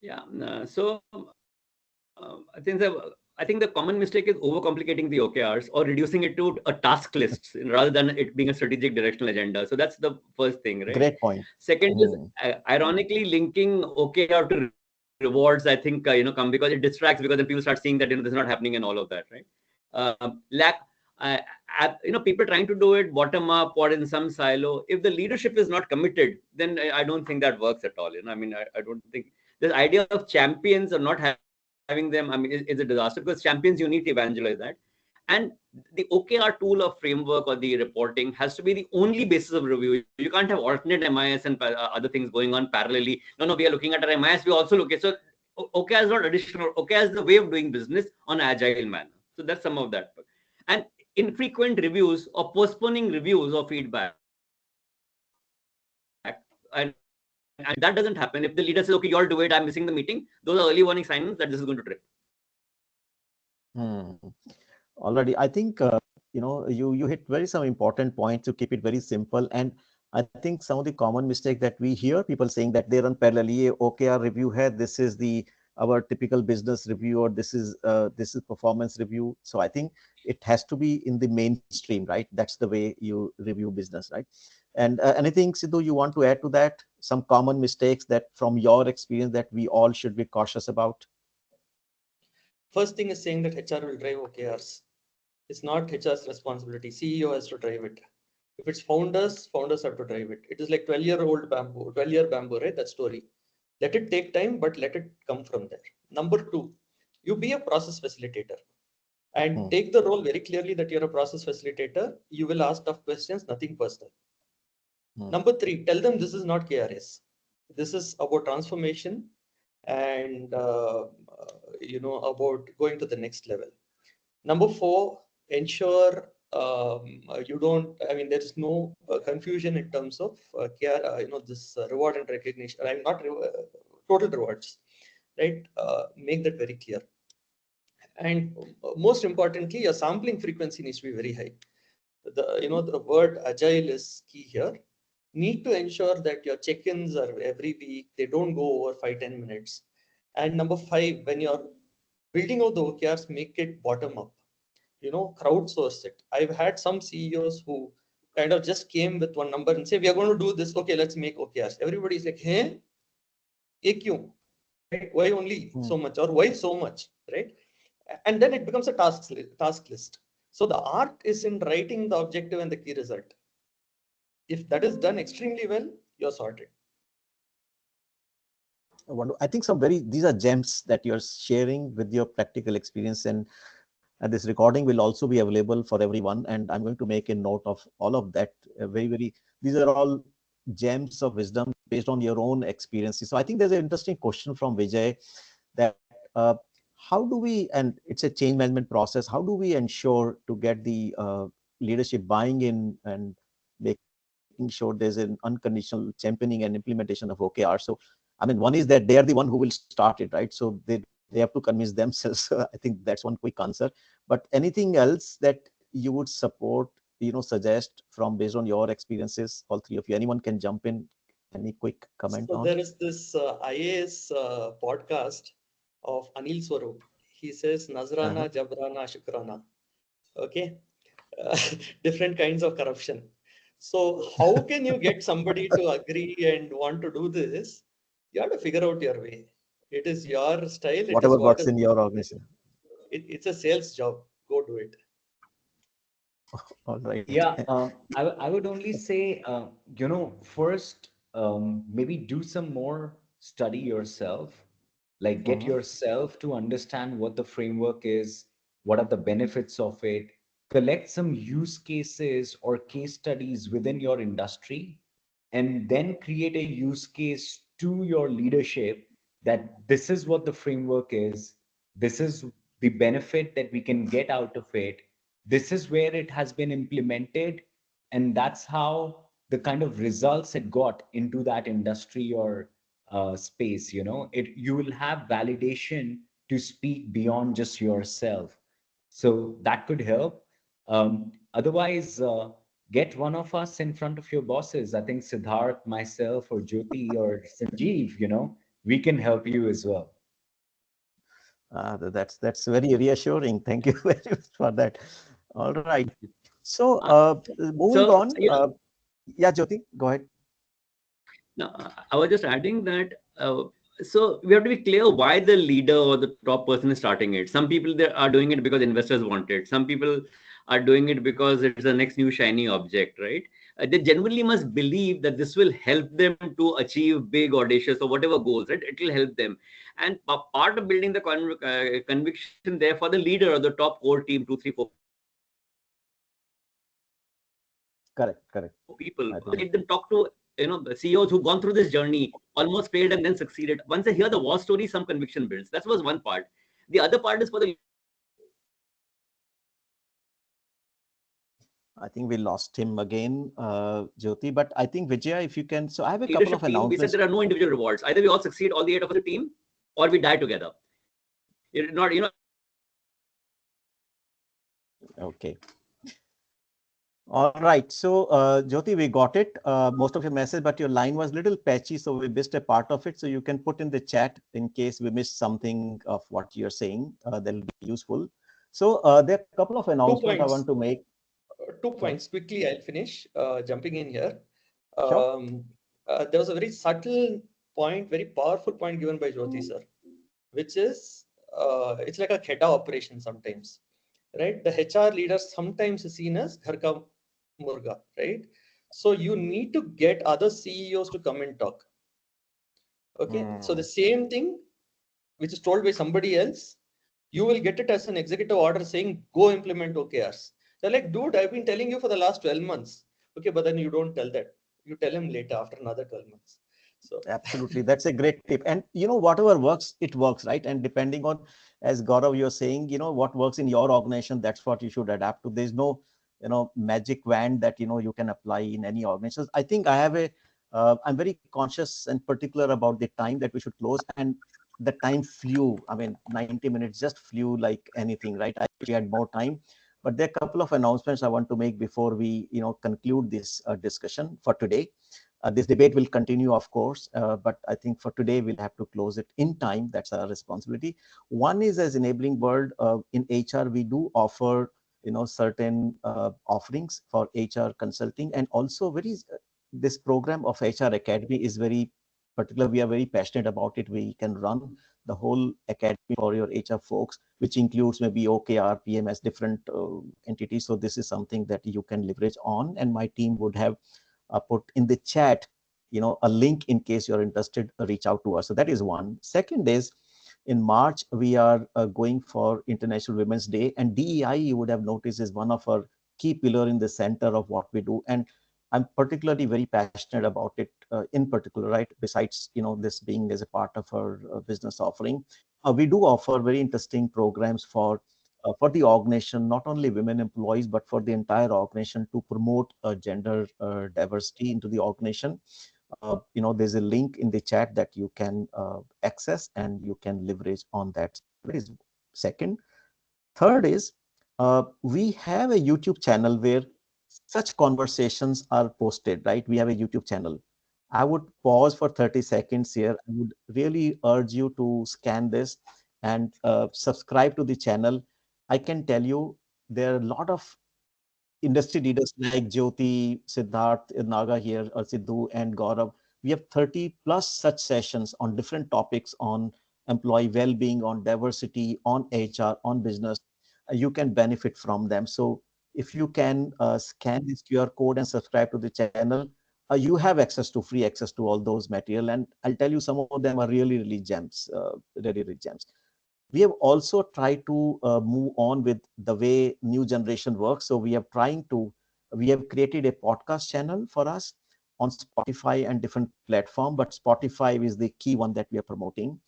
Yeah. I think the common mistake is overcomplicating the OKRs or reducing it to a task list rather than it being a strategic directional agenda. So that's the first thing, right? Great point. Second is ironically linking OKR to rewards. I think come because it distracts, because then people start seeing that this is not happening and all of that, right? Lack. People trying to do it bottom up or in some silo. If the leadership is not committed, then I don't think that works at all. I mean, I don't think this idea of champions or not having them, I mean, is a disaster, because champions, you need to evangelize that. And the OKR tool or framework or the reporting has to be the only basis of review. You can't have alternate MIS and other things going on parallelly. No, we are looking at our MIS, we also look at. So OKR is not additional. OKR is the way of doing business on an agile manner. So that's some of that. And infrequent reviews or postponing reviews or feedback. And that doesn't happen. If the leader says, okay, you all do it, I'm missing the meeting, those are early warning signs that this is going to trip. Already, I think, you hit very some important points to keep it very simple. And I think some of the common mistake that we hear people saying that they run parallelly, OKR review hai, this is our typical business review, or this is performance review. So I think it has to be in the mainstream, right? That's the way you review business, right? And anything, Sidhu, you want to add to that? Some common mistakes that from your experience that we all should be cautious about? First thing is saying that HR will drive OKRs. It's not HR's responsibility. CEO has to drive it. If it's founders have to drive it. It is like 12-year-old bamboo, 12-year bamboo, right? That story. Let it take time, but let it come from there. Number two, you be a process facilitator and take the role very clearly that you're a process facilitator. You will ask tough questions, nothing personal. Number three, tell them this is not KRS. This is about transformation and about going to the next level. Number four, ensure you don't. I mean, there is no confusion in terms of this reward and recognition. I'm not total rewards, right? Make that very clear. And most importantly, your sampling frequency needs to be very high. The word agile is key here. Need to ensure that your check-ins are every week. They don't go over 5-10 minutes. And number five, when you're building out the OKRs, make it bottom up. Crowdsource it. I've had some CEOs who kind of just came with one number and say, we are going to do this. Okay, let's make OKRs. Everybody's like, hey, AQ, right? Why only so much, or why so much, right? And then it becomes a task list. So the art is in writing the objective and the key result. If that is done extremely well, you're sorted. I think these are gems that you're sharing with your practical experience, and this recording will also be available for everyone. And I'm going to make a note of all of that. These are all gems of wisdom based on your own experiences. So I think there's an interesting question from Vijay that how do we, and it's a change management process, how do we ensure to get the leadership buying in and making sure there's an unconditional championing and implementation of OKR? So, I mean, one is that they are the one who will start it, right? So they have to convince themselves. I think that's one quick answer. But anything else that you would support, suggest from based on your experiences, all three of you, anyone can jump in. Any quick comment So on? there is this IAS podcast of Anil Swarup. He says Nazrana, Jabrana, Shukrana. Okay. Different kinds of corruption. So how can you get somebody to agree and want to do this? You have to figure out your way. It is your style. It Whatever is what works is. in your organization. It's a sales job. Go do it. All right. Yeah, I would only say, first, maybe do some more study yourself, like get yourself to understand what the framework is, what are the benefits of it, collect some use cases or case studies within your industry, and then create a use case to your leadership that this is what the framework is, this is the benefit that we can get out of it. This is where it has been implemented, and that's how the kind of results it got into that industry or space. You will have validation to speak beyond just yourself, so that could help. Otherwise, get one of us in front of your bosses. I think Siddharth, myself, or Jyoti, or Sanjiv, we can help you as well. That's very reassuring. Thank you very much for that. All right. So moving So, on. Yeah, Jyoti, go ahead. now, I was just adding that. So we have to be clear why the leader or the top person is starting it. Some people they are doing it because investors want it. Some people are doing it because it's the next new shiny object, right? They genuinely must believe that this will help them to achieve big, audacious, or whatever goals, right? It will help them. And part of building the conviction there for the leader or the top core team, 2, 3, 4 Correct. people, I think let them talk to the CEOs who've gone through this journey, almost failed and then succeeded. Once they hear the war story, some conviction builds. That was one part. The other part is for the I think we lost him again, Jyoti. But I think Vijaya, if you can. So I have a couple of leadership team. We said announcements. there are no individual rewards. Either we all succeed, all the 8 of us, a team, or we die together. You're not, Okay. All right. So, Jyoti, we got it. Most of your message, but your line was a little patchy, so we missed a part of it. So you can put in the chat in case we missed something of what you're saying. That'll be useful. So there are a couple of announcements I want to make. 2 points quickly. I'll finish. Jumping in here. Sure. There was a very subtle point, very powerful point given by Jyoti sir, which is it's like a kheta operation sometimes, right? The HR leader sometimes is seen as ghar ka murga, right? So you need to get other CEOs to come and talk. Okay, so the same thing which is told by somebody else, you will get it as an executive order saying go implement OKRs. They're like, dude, I've been telling you for the last 12 months. Okay, but then you don't tell that. You tell him later after another 12 months. So Absolutely. That's a great tip. And whatever works, it works, right? And depending on, as Gaurav, you're saying, what works in your organization, that's what you should adapt to. There's no, magic wand that, you can apply in any organization. I think I'm very conscious and particular about the time that we should close. And the time flew. I mean, 90 minutes just flew like anything, right? I wish we had more time. But there are a couple of announcements I want to make before we, conclude this discussion for today. This debate will continue, of course, but I think for today we'll have to close it in time. That's our responsibility. One is, as enabling world in HR, we do offer certain offerings for HR consulting, and also this program of HR Academy is very particular. We are very passionate about it. We can run the whole academy for your HR folks, which includes maybe OKR, PMS, different entities. So this is something that you can leverage on, and my team would have put in the chat, a link in case you're interested, reach out to us. So that is one. Second is, in March, we are going for International Women's Day, and DEI, you would have noticed, is one of our key pillar in the center of what we do. And I'm particularly very passionate about it in particular, right? Besides, this being as a part of our business offering, we do offer very interesting programs for the organization, not only women employees, but for the entire organization, to promote gender diversity into the organization. There's a link in the chat that you can access, and you can leverage on that. That is second. Third is, we have a YouTube channel where such conversations are posted, right? We have a YouTube channel. I would pause for 30 seconds here. I would really urge you to scan this and subscribe to the channel. I can tell you there are a lot of industry leaders like Jyoti, Siddharth, Naga here, or Sidhu and Gaurav. We have 30 plus such sessions on different topics, on employee well-being, on diversity, on HR, on business. You can benefit from them. So if you can scan this QR code and subscribe to the channel, you have free access to all those material. And I'll tell you, some of them are really, really gems, really gems. We have also tried to move on with the way new generation works. So we have created a podcast channel for us on Spotify and different platform, but Spotify is the key one that we are promoting.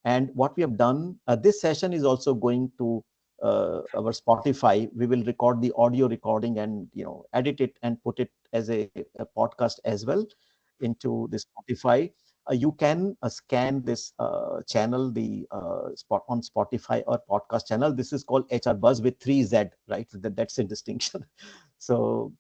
And what we have done, this session is also going to our Spotify. We will record the audio recording and edit it and put it as a podcast as well into the Spotify. You can scan this channel, the spot on Spotify or podcast channel. This is called HR Buzz with 3Z, right? That's a distinction. So,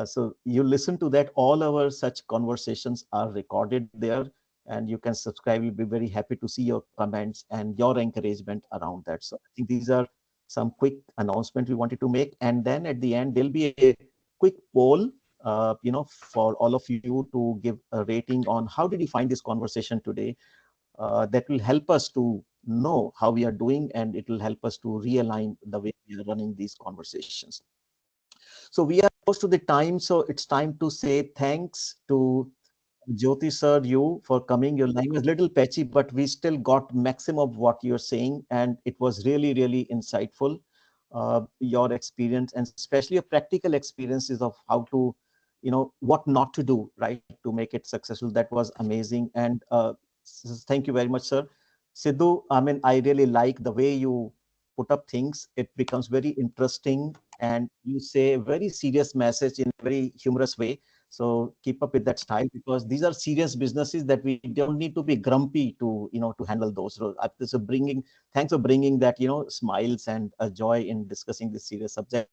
so you listen to that. All our such conversations are recorded there, and you can subscribe. We'll be very happy to see your comments and your encouragement around that. So I think these are some quick announcements we wanted to make. And then at the end, there'll be a quick poll, for all of you to give a rating on how did you find this conversation today. That will help us to know how we are doing, and it will help us to realign the way we are running these conversations. So we are close to the time, so it's time to say thanks to Jyoti sir, you for coming. Your line was a little patchy, but we still got maximum of what you're saying, and it was really, really insightful. Your experience, and especially your practical experiences of how to, what not to do, right, to make it successful. That was amazing, and thank you very much, sir. Sidhu, I mean, I really like the way you put up things. It becomes very interesting, and you say a very serious message in a very humorous way. So keep up with that style, because these are serious businesses that we don't need to be grumpy to, to handle those. So thanks for bringing that, smiles and joy in discussing this serious subject.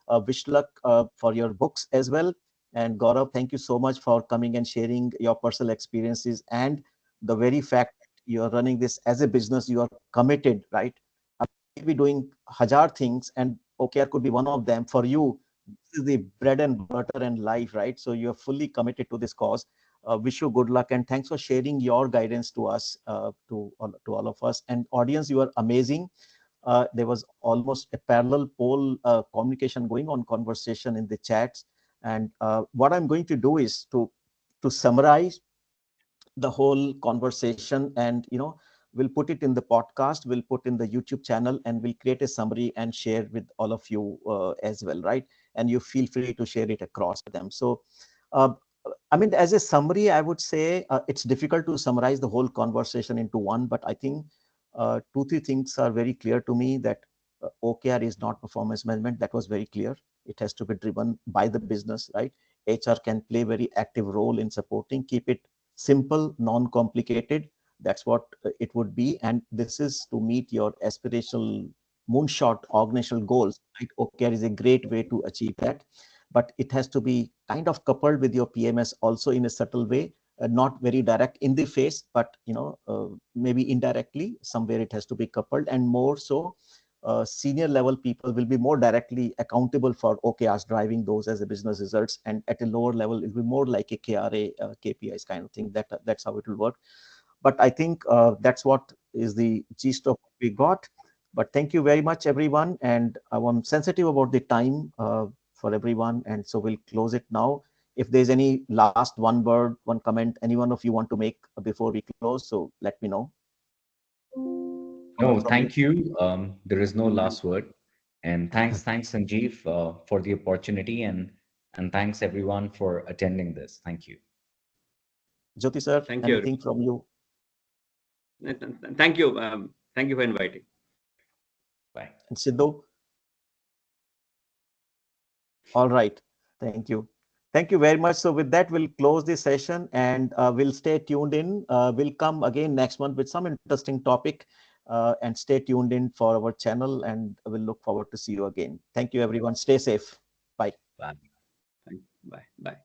And wish luck for your books as well. And Gaurav, thank you so much for coming and sharing your personal experiences, and the very fact that you're running this as a business, you are committed, right? Be doing hazard things, and OKR could be one of them. For you, this is the bread and butter and life, right? So you're fully committed to this cause. Wish you good luck, and thanks for sharing your guidance to us, to all of us. And audience, you are amazing. There was almost a parallel poll communication going on, conversation in the chats. And what I'm going to do is to summarize the whole conversation, and we'll put it in the podcast, we'll put in the YouTube channel, and we'll create a summary and share with all of you as well, right? And you feel free to share it across them. So uh, I mean, as a summary, I would say it's difficult to summarize the whole conversation into one, but I think two, three things are very clear to me. That OKR is not performance management. That was very clear. It has to be driven by the business, right? HR can play very active role in supporting. Keep it simple, non-complicated. That's what it would be. And this is to meet your aspirational moonshot organizational goals, right? OKR is a great way to achieve that, but it has to be kind of coupled with your PMS also in a subtle way, not very direct in the face, but maybe indirectly somewhere it has to be coupled. And more so, senior level people will be more directly accountable for OKRs, driving those as a business results, and at a lower level it will be more like a KRA, KPIs kind of thing. That's how it will work. But I think that's what is the gist of what we got. But thank you very much, everyone, and I'm sensitive about the time for everyone, and so we'll close it now. If there's any last one word, one comment, any one of you want to make before we close, so let me know. No, thank you. There is no last word. And thanks, Sanjeev, for the opportunity, and thanks everyone for attending this. Thank you. Jyoti sir, Thank you. anything from you? Thank you. Thank you for inviting. Bye. And Sidhu? All right. Thank you. Thank you very much. So with that, we'll close this session, and we'll stay tuned in. We'll come again next month with some interesting topic, and stay tuned in for our channel, and we'll look forward to see you again. Thank you, everyone. Stay safe. Bye. Bye. Bye. Bye.